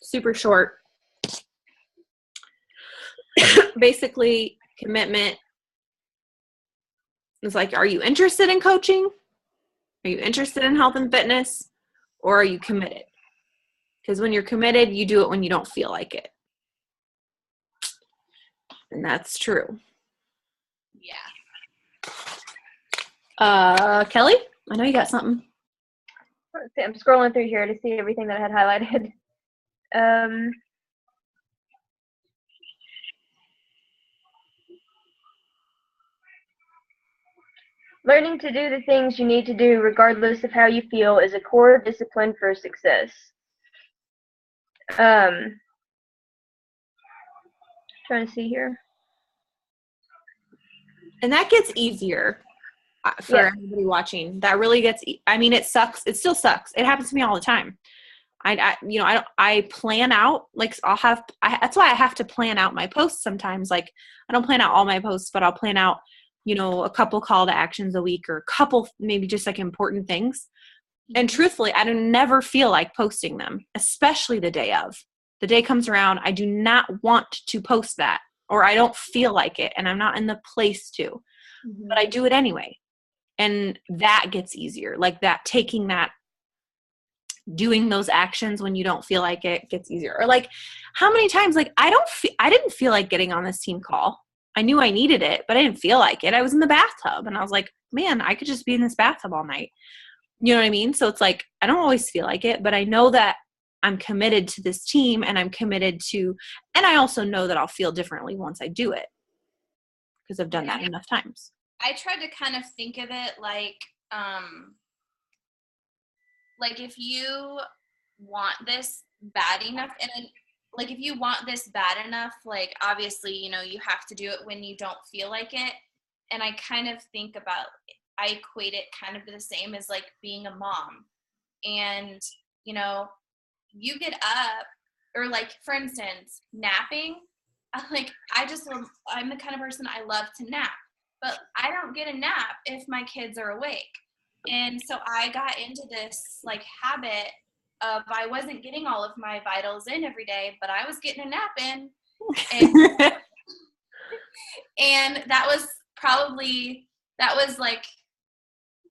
Super short. Basically, commitment is like, are you interested in coaching? Are you interested in health and fitness? Or are you committed? Because when you're committed, you do it when you don't feel like it. And that's true. Yeah. Kelly, I know you got something. I'm scrolling through here to see everything that I had highlighted. Learning to do the things you need to do regardless of how you feel is a core discipline for success. Trying to see here. And that gets easier for everybody watching. That really gets, I mean, it sucks. It still sucks. It happens to me all the time. I plan out, like that's why I have to plan out my posts sometimes. Like I don't plan out all my posts, but I'll plan out, a couple call to actions a week or a couple, maybe just like important things. And truthfully, I don't never feel like posting them, especially the day of. The day comes around, I do not want to post that, or I don't feel like it, and I'm not in the place to. But I do it anyway. And that gets easier. Like that, doing those actions when you don't feel like it gets easier. Or like how many times, like I didn't feel like getting on this team call. I knew I needed it, but I didn't feel like it. I was in the bathtub and I was like, man, I could just be in this bathtub all night. You know what I mean? So it's like, I don't always feel like it, but I know that I'm committed to this team and I'm committed to, and I also know that I'll feel differently once I do it because I've done that enough times. I tried to kind of think of it like if you want this bad enough, and then, like if you want this bad enough, like obviously, you have to do it when you don't feel like it. And I kind of think about, I equate it kind of to the same as like being a mom. And, you get up, or like, for instance, napping, I'm the kind of person I love to nap, but I don't get a nap if my kids are awake. And so I got into this like habit of, I wasn't getting all of my vitals in every day, but I was getting a nap in. And that was like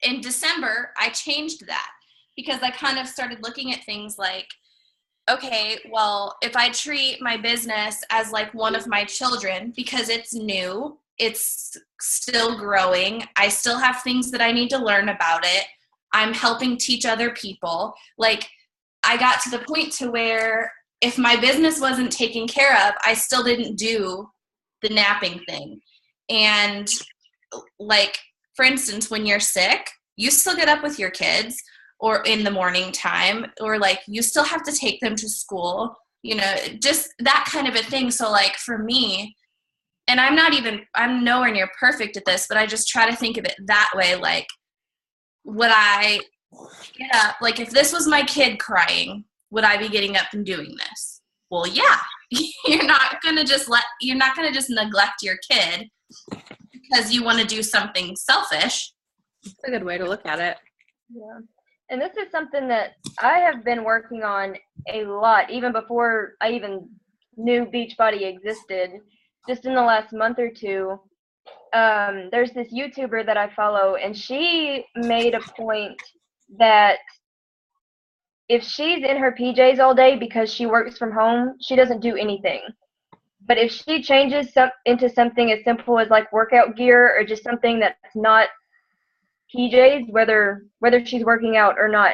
in December, I changed that because I kind of started looking at things like, okay, well, if I treat my business as like one of my children, because it's new, it's still growing, I still have things that I need to learn about it, I'm helping teach other people. Like I got to the point to where if my business wasn't taken care of, I still didn't do the napping thing. And like, for instance, when you're sick, you still get up with your kids or in the morning time, or like you still have to take them to school, just that kind of a thing. So like for me, and I'm nowhere near perfect at this, but I just try to think of it that way. Like, would I get up, like if this was my kid crying, would I be getting up and doing this? Well, yeah. You're not going to just neglect your kid because you want to do something selfish. That's a good way to look at it. Yeah. And this is something that I have been working on a lot, even before I even knew Beachbody existed. Just in the last month or two, there's this YouTuber that I follow, and she made a point that if she's in her PJs all day because she works from home, she doesn't do anything. But if she changes into something as simple as like workout gear or just something that's not PJs, whether she's working out or not,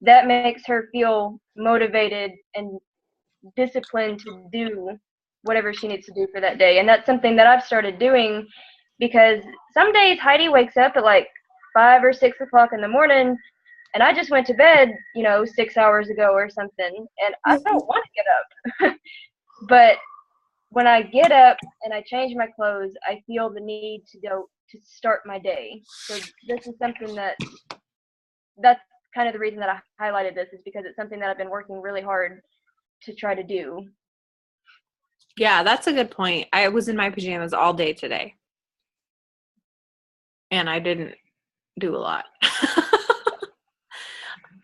that makes her feel motivated and disciplined to do whatever she needs to do for that day. And that's something that I've started doing, because some days Heidi wakes up at like 5 or 6 o'clock in the morning, and I just went to bed, 6 hours ago or something, and I don't want to get up. But when I get up and I change my clothes, I feel the need to go to start my day. So this is something that's kind of the reason that I highlighted this, is because it's something that I've been working really hard to try to do. Yeah, that's a good point. I was in my pajamas all day today, and I didn't do a lot.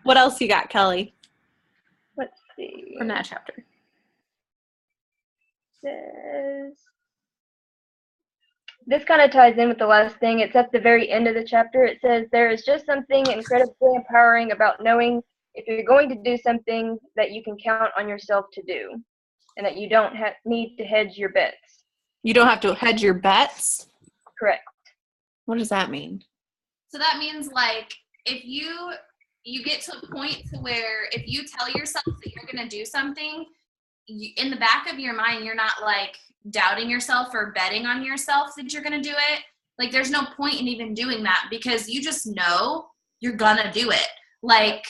What else you got, Kelly? Let's see. From that chapter. This kind of ties in with the last thing. It's at the very end of the chapter. It says, there is just something incredibly empowering about knowing if you're going to do something that you can count on yourself to do, and that you don't need to hedge your bets. You don't have to hedge your bets? Correct. What does that mean? So that means like if you get to a point to where if you tell yourself that you're going to do something, in the back of your mind, you're not like doubting yourself or betting on yourself that you're going to do it. Like there's no point in even doing that, because you just know you're going to do it. Like,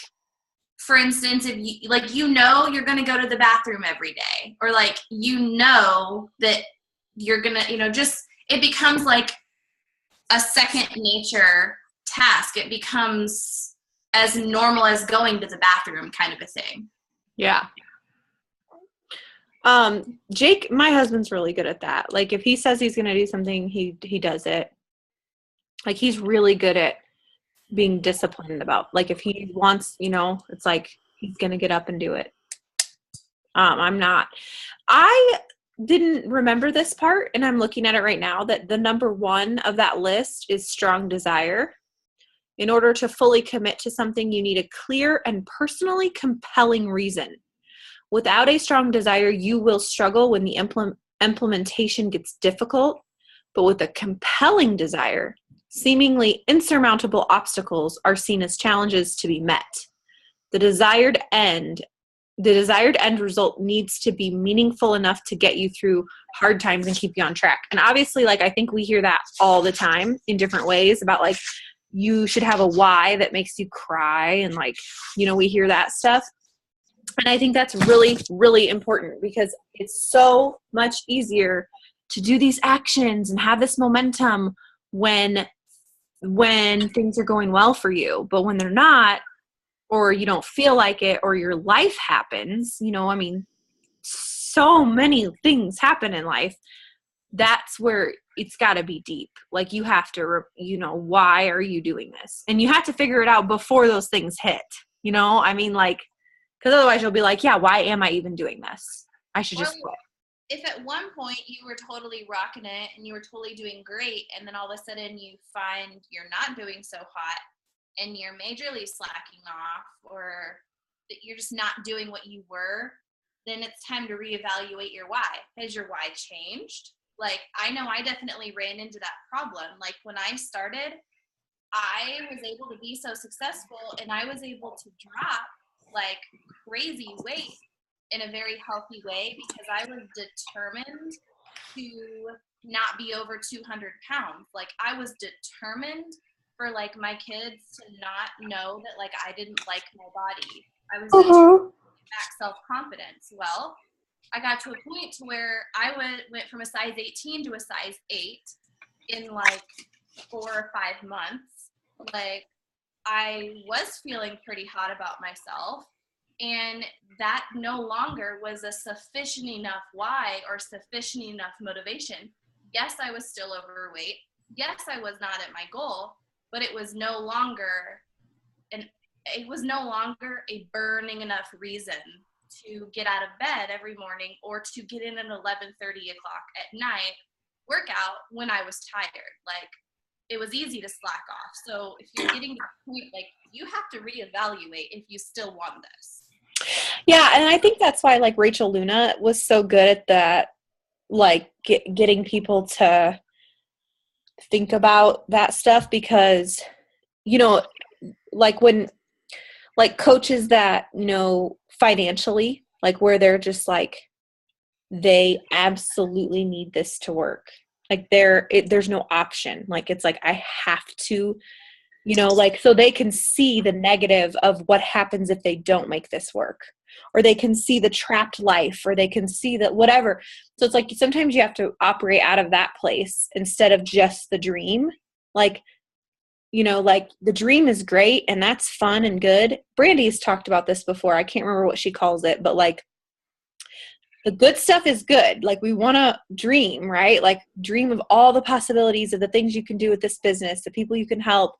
for instance, if you, like, you're going to go to the bathroom every day, or like, that you're gonna, just, it becomes like a second nature task. It becomes as normal as going to the bathroom kind of a thing. Yeah. Jake, my husband's really good at that. Like if he says he's going to do something, he does it. Like he's really good at being disciplined about, like if he wants, it's like he's going to get up and do it. I'm not. I didn't remember this part, and I'm looking at it right now, that the number 1 of that list is strong desire. In order to fully commit to something, you need a clear and personally compelling reason. Without a strong desire, you will struggle when the implementation gets difficult. But with a compelling desire, seemingly insurmountable obstacles are seen as challenges to be met. The desired end result needs to be meaningful enough to get you through hard times and keep you on track. And obviously, like, I think we hear that all the time in different ways about, like, you should have a why that makes you cry. And, like, we hear that stuff. And I think that's really, really important, because it's so much easier to do these actions and have this momentum when things are going well for you. But when they're not, or you don't feel like it, or your life happens, so many things happen in life. That's where it's got to be deep. Like you have to, why are you doing this? And you have to figure it out before those things hit, because otherwise you'll be like, yeah, why am I even doing this? I should just quit. If at one point you were totally rocking it and you were totally doing great, and then all of a sudden you find you're not doing so hot and you're majorly slacking off, or that you're just not doing what you were, then it's time to reevaluate your why. Has your why changed? Like, I know I definitely ran into that problem. Like when I started, I was able to be so successful, and I was able to drop like crazy weight in a very healthy way, because I was determined to not be over 200 pounds. Like I was determined for like my kids to not know that like I didn't like my body. I was determined to get back self-confidence. Well, I got to a point to where I went from a size 18 to a size 8 in like 4 or 5 months. Like I was feeling pretty hot about myself, and that no longer was a sufficient enough why or sufficient enough motivation. Yes, I was still overweight. Yes, I was not at my goal, but it was no longer a burning enough reason to get out of bed every morning or to get in at 11:30 o'clock at night workout when I was tired. Like it was easy to slack off. So if you're getting to the point, like you have to reevaluate if you still want this. Yeah, and I think that's why like Rachel Luna was so good at that, like getting people to think about that stuff, because like when like coaches that financially, like where they're just like they absolutely need this to work, like there's no option, like it's like I have to, like so they can see the negative of what happens if they don't make this work, or they can see the trapped life, or they can see that whatever. So it's like sometimes you have to operate out of that place instead of just the dream. Like like the dream is great and that's fun and good. Brandy's talked about this before. I can't remember what she calls it, but like the good stuff is good. Like we want to dream, right? Like dream of all the possibilities of the things you can do with this business, the people you can help,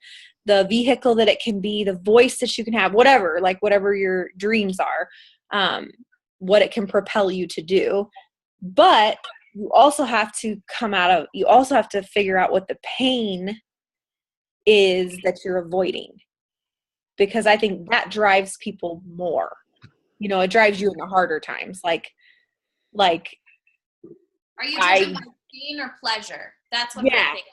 the vehicle that it can be, the voice that you can have, whatever, like whatever your dreams are, what it can propel you to do. But you also have to figure out what the pain is that you're avoiding, because I think that drives people more. It drives you in the harder times. Like are you driven by pain or pleasure? That's what I think.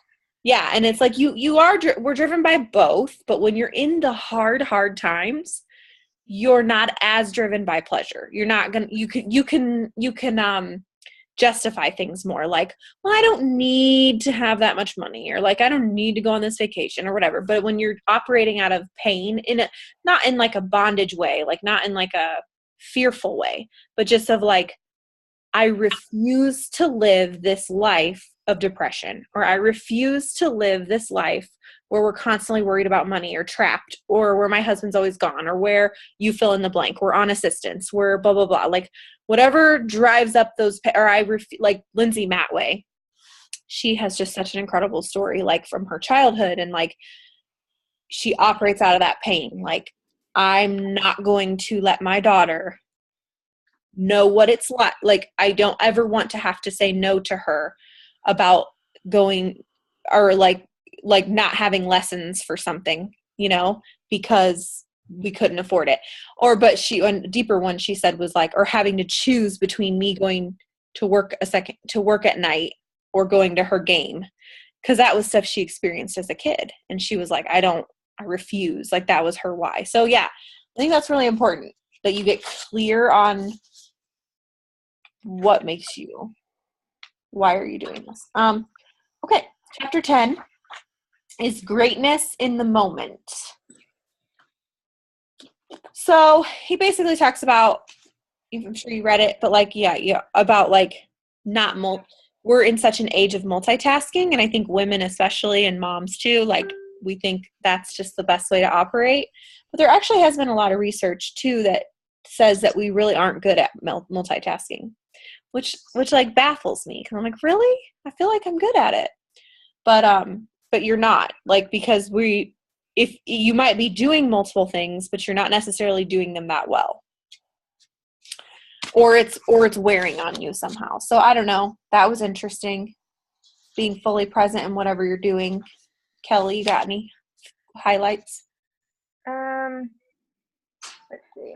Yeah, and it's like we're driven by both, but when you're in the hard times, you're not as driven by pleasure. You're not gonna. You can justify things more, like, well, I don't need to have that much money, or like I don't need to go on this vacation or whatever. But when you're operating out of pain, not in like a bondage way, like not in like a fearful way, but just of like I refuse to live this life of depression, or I refuse to live this life where we're constantly worried about money or trapped, or where my husband's always gone, or where you fill in the blank, we're on assistance, we're blah, blah, blah. Like whatever drives up those, or like Lindsay Matway, she has just such an incredible story, like from her childhood, and like she operates out of that pain. Like, I'm not going to let my daughter know what it's like. Like, I don't ever want to have to say no to her about going, or like not having lessons for something, because we couldn't afford it. But a deeper one she said was like, or having to choose between me going to work at night or going to her game. Cause that was stuff she experienced as a kid. And she was like, I refuse. Like, that was her why. So yeah, I think that's really important that you get clear on what makes you, why are you doing this? Okay. Chapter 10 is greatness in the moment. So he basically talks about, I'm sure you read it, but like, yeah, about like we're in such an age of multitasking. And I think women, especially, and moms too, like we think that's just the best way to operate. But there actually has been a lot of research too that says that we really aren't good at multitasking, which like baffles me. Cause I'm like, really? I feel like I'm good at it. But you're not, like, because if you might be doing multiple things, but you're not necessarily doing them that well. Or it's wearing on you somehow. So I don't know. That was interesting. Being fully present in whatever you're doing. Kelly, you got any highlights? Let's see.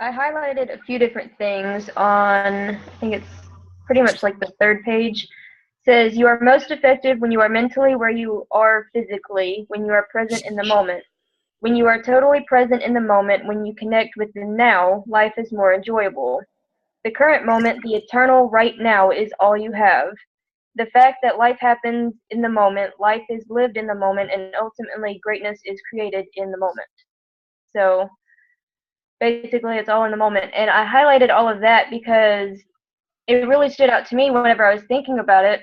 I highlighted a few different things on, I think it's pretty much like the third page. It says, you are most effective when you are mentally where you are physically, when you are present in the moment. When you are totally present in the moment, when you connect with the now, life is more enjoyable. The current moment, the eternal right now, is all you have. The fact that life happens in the moment, life is lived in the moment, and ultimately greatness is created in the moment. So basically it's all in the moment. And I highlighted all of that because it really stood out to me whenever I was thinking about it,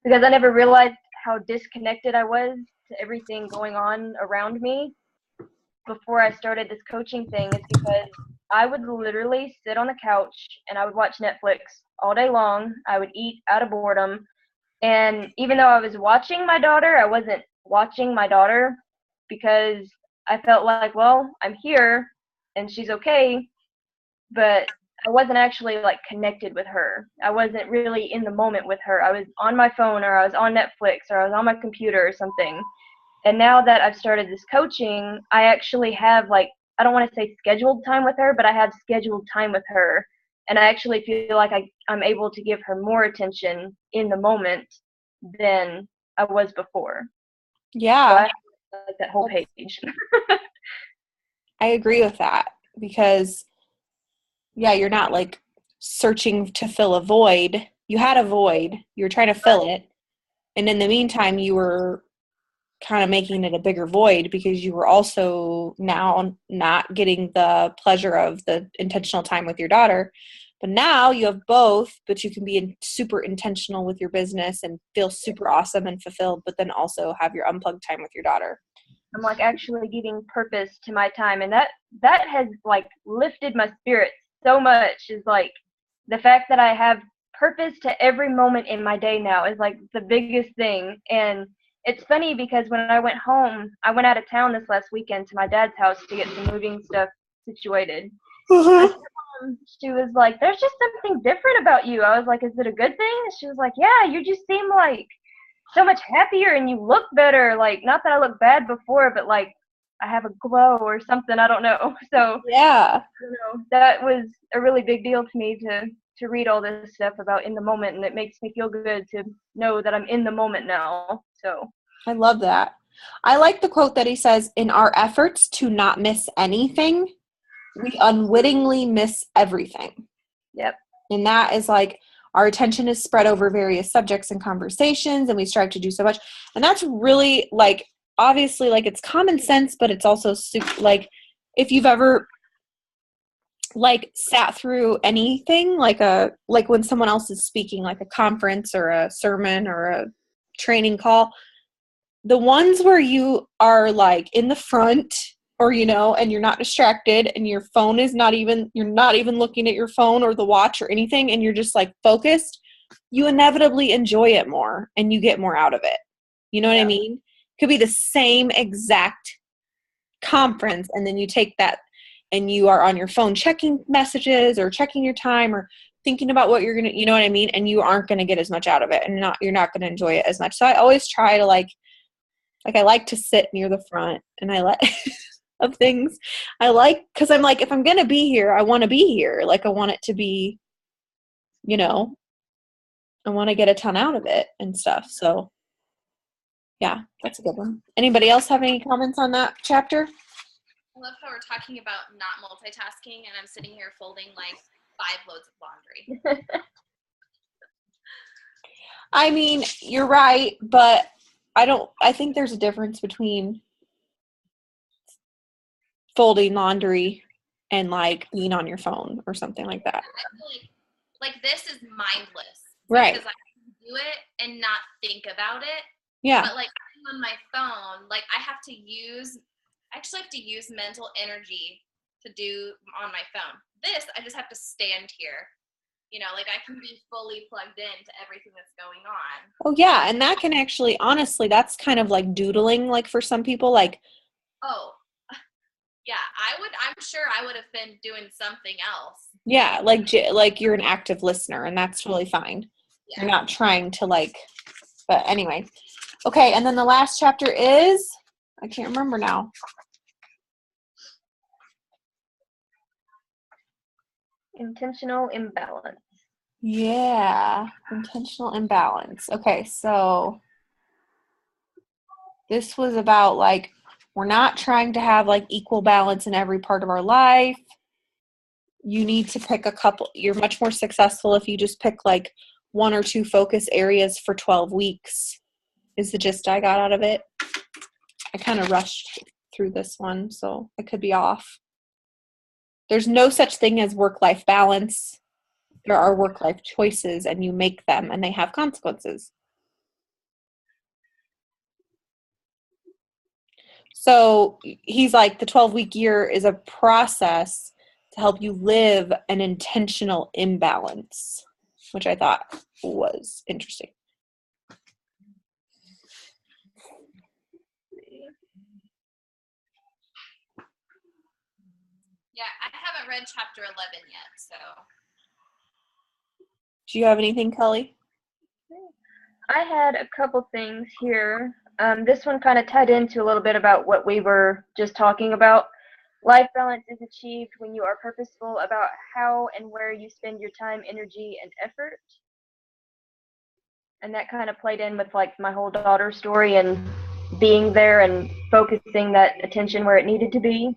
because I never realized how disconnected I was to everything going on around me before I started this coaching thing. It's because I would literally sit on the couch and I would watch Netflix all day long. I would eat out of boredom. And even though I was watching my daughter, I wasn't watching my daughter because I felt like, well, I'm here and she's okay, but I wasn't actually like connected with her. I wasn't really in the moment with her. I was on my phone, or I was on Netflix, or I was on my computer or something. And now that I've started this coaching, I actually have, like, I don't want to say scheduled time with her, but I have scheduled time with her. And I actually feel like I'm able to give her more attention in the moment than I was before. Yeah. So I like that whole page. I agree with that because, yeah, you're not like searching to fill a void. You had a void. You were trying to fill it. And in the meantime, you were kind of making it a bigger void because you were also now not getting the pleasure of the intentional time with your daughter. But now you have both, but you can be super intentional with your business and feel super awesome and fulfilled, but then also have your unplugged time with your daughter. I'm like actually giving purpose to my time, and that has like lifted my spirit so much. Is like the fact that I have purpose to every moment in my day now is like the biggest thing. And it's funny because when I went home, I went out of town this last weekend to my dad's house to get some moving stuff situated. She was like, there's just something different about you. I was like, is it a good thing? And she was like, yeah, you just seem like so much happier and you look better. Like, not that I looked bad before, but like I have a glow or something. I don't know. So yeah, that was a really big deal to me to read all this stuff about in the moment, and it makes me feel good to know that I'm in the moment now. So I love that. I like the quote that he says, in our efforts to not miss anything, we unwittingly miss everything. Yep. And that is like, our attention is spread over various subjects and conversations, and we strive to do so much. And that's really like, obviously, like, it's common sense, but it's also like, if you've ever like sat through anything like when someone else is speaking, like a conference or a sermon or a training call, the ones where you are like in the front or, and you're not distracted and your phone is you're not even looking at your phone or the watch or anything, and you're just like focused, you inevitably enjoy it more and you get more out of it. You know what I mean? Could be the same exact conference, and then you take that and you are on your phone checking messages or checking your time or thinking about what you're going to, you know what I mean? And you aren't going to get as much out of it, and you're not going to enjoy it as much. So I always try to I like to sit near the front, and of things. Cause I'm like, if I'm going to be here, I want to be here. Like I want it to be, I want to get a ton out of it and stuff. So yeah, that's a good one. Anybody else have any comments on that chapter? I love how we're talking about not multitasking, and I'm sitting here folding like 5 loads of laundry. I mean, you're right, but I think there's a difference between folding laundry and like being on your phone or something like that. I feel like this is mindless. Right. Because I can do it and not think about it. Yeah. But like on my phone, like I actually have to use mental energy to do on my phone. This, I just have to stand here. Like I can be fully plugged into everything that's going on. Oh yeah, and that can actually, honestly, that's kind of like doodling, like for some people, like. Oh, yeah, I'm sure I would have been doing something else. Yeah, like you're an active listener, and that's totally fine. Yeah. You're not trying to but anyway. Okay, and then the last chapter is, I can't remember now. Intentional imbalance. Yeah, intentional imbalance. Okay, so this was about we're not trying to have equal balance in every part of our life. You need to pick a couple. You're much more successful if you just pick 1 or 2 focus areas for 12 weeks is the gist I got out of it. I kind of rushed through this one, so I could be off. There's no such thing as work-life balance. There are work-life choices, and you make them, and they have consequences. So he's like, the 12-week year is a process to help you live an intentional imbalance, which I thought was interesting. Yeah, I haven't read chapter 11 yet, so. Do you have anything, Kelly? I had a couple things here. This one kind of tied into a little bit about what we were just talking about. Life balance is achieved when you are purposeful about how and where you spend your time, energy, and effort. And that kind of played in with my whole daughter story and being there and focusing that attention where it needed to be.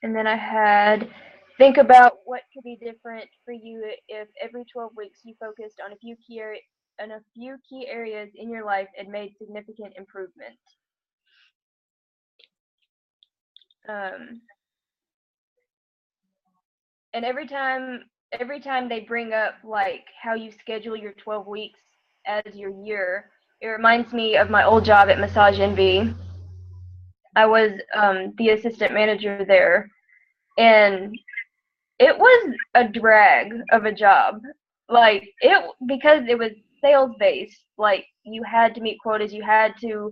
And then I had, think about what could be different for you if every 12 weeks you focused on a few key areas in your life and made significant improvement. And every time they bring up how you schedule your 12 weeks as your year, it reminds me of my old job at Massage Envy. I was the assistant manager there, and it was a drag of a job. Because it was sales based, you had to meet quotas, you had to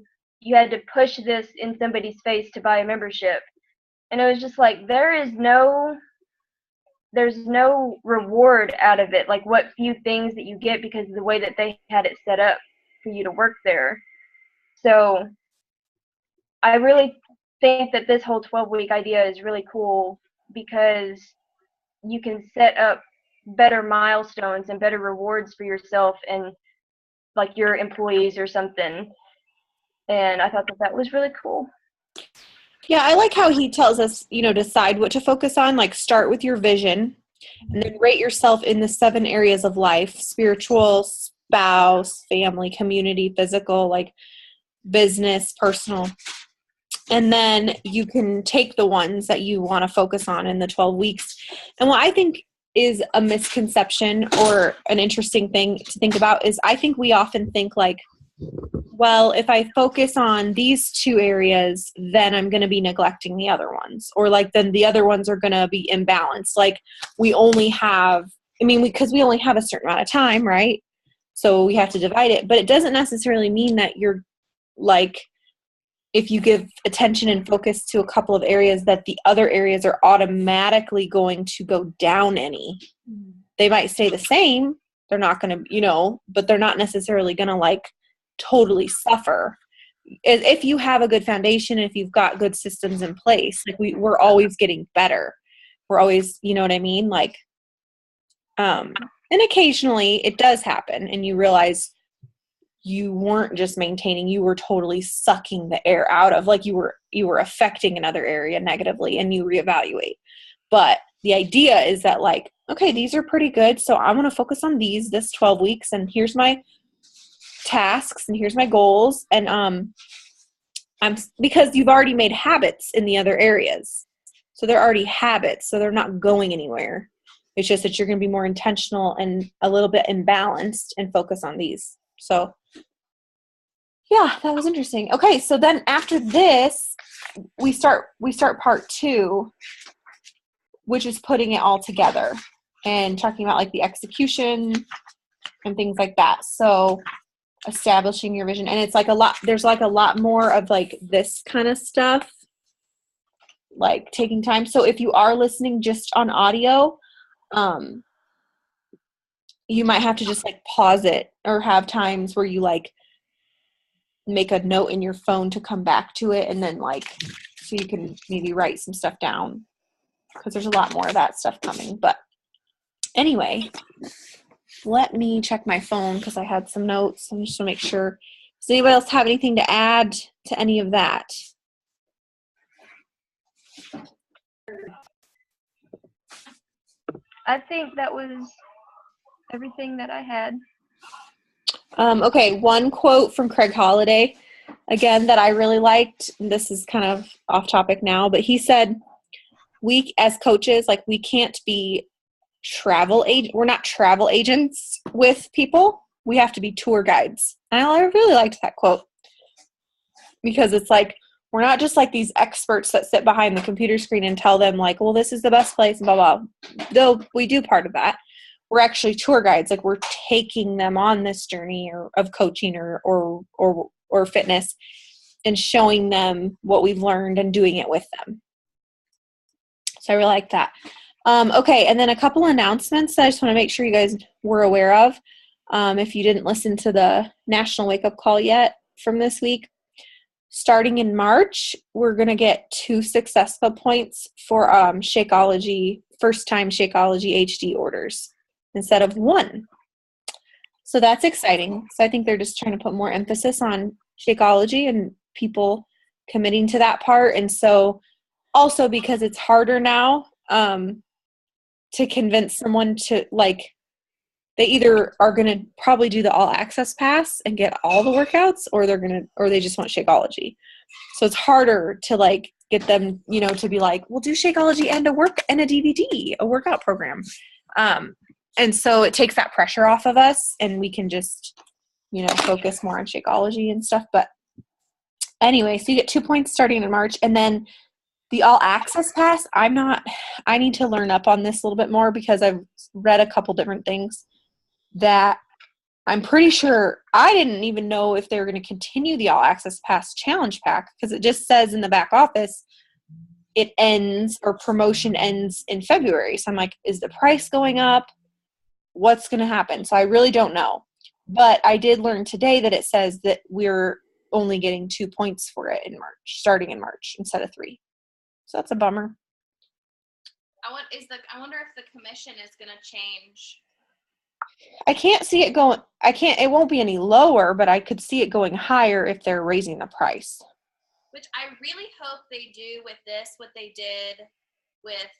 push this in somebody's face to buy a membership. And it was just there's no reward out of it, what few things that you get because of the way that they had it set up for you to work there. So I really think that this whole 12-week idea is really cool because you can set up better milestones and better rewards for yourself and your employees or something. And I thought that was really cool. Yeah, I like how he tells us, decide what to focus on, start with your vision and then rate yourself in the 7 areas of life: spiritual, spouse, family, community, physical, business, personal. And then you can take the ones that you want to focus on in the 12 weeks. And what I think is a misconception or an interesting thing to think about is I think we often think like, well, if I focus on these two areas, then I'm going to be neglecting the other ones. Or like then the other ones are going to be imbalanced. Like we only have, because we only have a certain amount of time, right? So we have to divide it. But it doesn't necessarily mean that you're like, if you give attention and focus to a couple of areas, that the other areas are automatically going to go down any. They might stay the same. They're not going to, but they're not necessarily going to like totally suffer. If you have a good foundation, if you've got good systems in place, like we're always getting better. We're always, you know what I mean? Like, and occasionally it does happen and you realize you weren't just maintaining, you were totally sucking the air out of, like you were affecting another area negatively and you reevaluate. But the idea is that like, okay, these are pretty good. So I'm going to focus on this 12 weeks and here's my tasks and here's my goals. And, because you've already made habits in the other areas. So they're already habits. So they're not going anywhere. It's just that you're going to be more intentional and a little bit imbalanced and focus on these. So yeah, that was interesting. Okay, so then after this, we start part 2, which is putting it all together and talking about like the execution and things like that. So establishing your vision, and it's like there's like a lot more of like this kind of stuff, like taking time. So if you are listening just on audio, you might have to just like pause it or have times where you like make a note in your phone to come back to it, and then like so you can maybe write some stuff down because there's a lot more of that stuff coming. But anyway, let me check my phone because I had some notes. I'm just to make sure. Does anybody else have anything to add to any of that? I think that was everything that I had. Okay, one quote from Craig Holiday, again, that I really liked. This is kind of off topic now, but he said, we as coaches, like we can't be we're not travel agents with people. We have to be tour guides. And I really liked that quote because it's like, we're not just like these experts that sit behind the computer screen and tell them like, well, this is the best place, blah, blah. Though we do part of that. We're actually tour guides. Like we're taking them on this journey of coaching or fitness and showing them what we've learned and doing it with them. So I really like that. Okay, and then a couple announcements that I just want to make sure you guys were aware of. If you didn't listen to the National Wake Up Call yet from this week, starting in March, we're going to get 2 successful points for Shakeology, first-time Shakeology HD orders instead of 1. So that's exciting. So I think they're just trying to put more emphasis on Shakeology and people committing to that part. And so also because it's harder now to convince someone to like, they either are going to probably do the all access pass and get all the workouts, or they just want Shakeology. So it's harder to like get them, to be like, we'll do Shakeology and a DVD, a workout program. And so it takes that pressure off of us and we can just, focus more on Shakeology and stuff. But anyway, so you get 2 points starting in March, and then the all access pass, I need to learn up on this a little bit more because I've read a couple different things that I'm pretty sure I didn't even know if they were going to continue the all access pass challenge pack, because it just says in the back office it ends, or promotion ends in February. So I'm like, is the price going up? What's going to happen? So I really don't know. But I did learn today that it says that we're only getting 2 points for it in March, starting in March instead of 3. So that's a bummer. I wonder if the commission is going to change. I can't see it going. It won't be any lower, but I could see it going higher if they're raising the price. Which I really hope they do with this, what they did with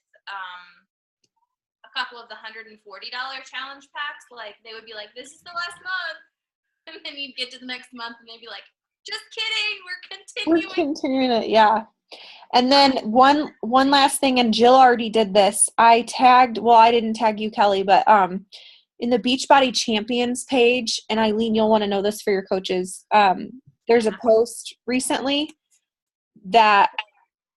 a couple of the $140 challenge packs. Like they would be like, this is the last month. And then you'd get to the next month and they'd be like, Just kidding. We're continuing it, yeah. And then one last thing, and Jill already did this. I didn't tag you, Kelly, but in the Beachbody Champions page, and Eileen, you'll want to know this for your coaches. There's a post recently that,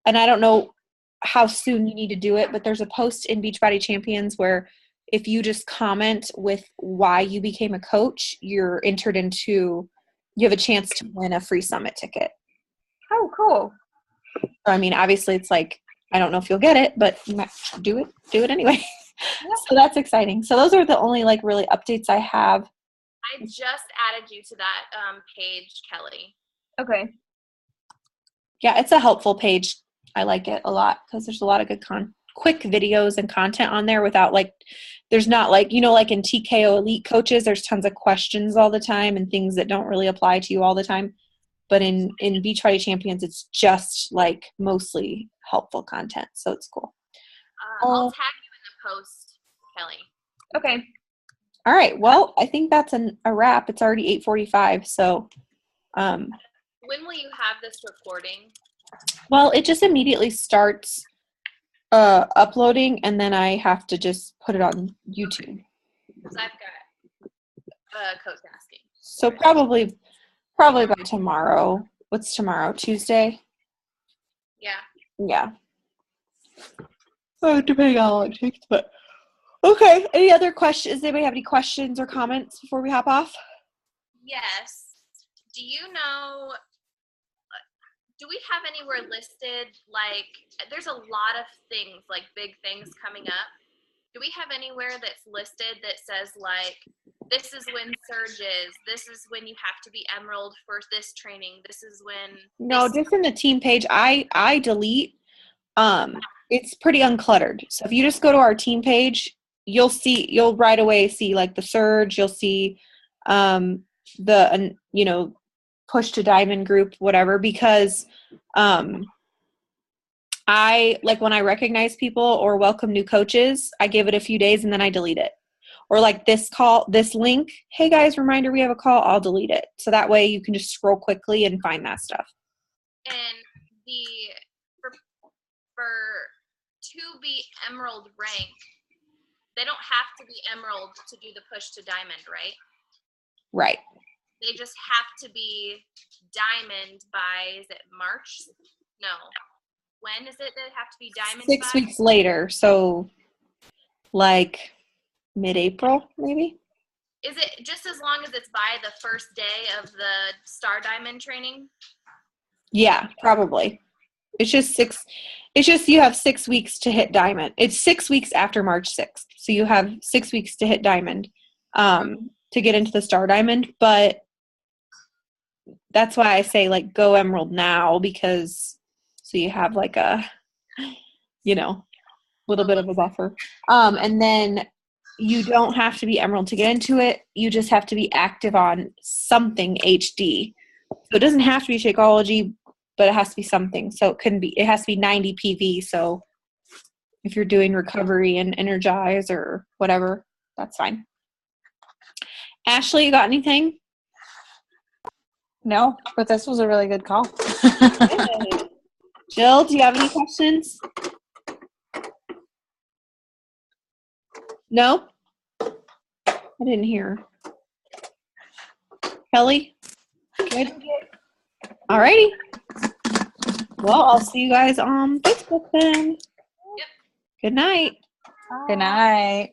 and I don't know how soon you need to do it, but there's a post in Beachbody Champions where if you just comment with why you became a coach, you have a chance to win a free summit ticket. Oh, cool. I mean, obviously it's like, I don't know if you'll get it, but you might do it anyway. Yeah. So that's exciting. So those are the only like really updates I have. I just added you to that page, Kelly. Okay. Yeah, it's a helpful page. I like it a lot because there's a lot of good quick videos and content on there without like, there's not like, like in TKO Elite Coaches, there's tons of questions all the time and things that don't really apply to you all the time. But in Beachbody Champions, it's just like mostly helpful content. So it's cool. I'll tag you in the post, Kelly. Okay. All right. Well, I think that's a wrap. It's already 8:45. So when will you have this recording? Well, it just immediately starts uploading, and then I have to just put it on YouTube. Because I've got coach asking. So probably by tomorrow. What's tomorrow? Tuesday? Yeah. Yeah. Depending on how long it takes, but okay. Any other questions? Does anybody have any questions or comments before we hop off? Yes. Do you know, do we have anywhere listed, like, there's a lot of things, like big things coming up. Do we have anywhere that's listed that says, like, this is when surge is, this is when you have to be emerald for this training, this is when... No, just in the team page, I delete. It's pretty uncluttered. So if you just go to our team page, you'll right away see like the surge, you'll see the push to diamond group, whatever, because I like when I recognize people or welcome new coaches, I give it a few days and then I delete it. Or like this link, hey guys, reminder we have a call, I'll delete it. So that way you can just scroll quickly and find that stuff. And for to be emerald rank, they don't have to be emerald to do the push to diamond, right? Right. They just have to be diamond by, is it March? No. When is it they have to be diamond 6 by? weeks later. So like mid-April, maybe? Is it just as long as it's by the first day of the Star Diamond training? Yeah, probably. It's just you have 6 weeks to hit diamond. It's 6 weeks after March 6th. So you have 6 weeks to hit diamond to get into the Star Diamond. But that's why I say like go emerald now, because so you have like a, little bit of a buffer. And then you don't have to be emerald to get into it. You just have to be active on something HD. So it doesn't have to be Shakeology, but it has to be something. So it has to be 90 PV. So if you're doing recovery and energize or whatever, that's fine. Ashley, you got anything? No, but this was a really good call. Jill, do you have any questions? No? I didn't hear. Kelly? Good? All righty. Well, I'll see you guys on Facebook then. Yep. Good night. Good night.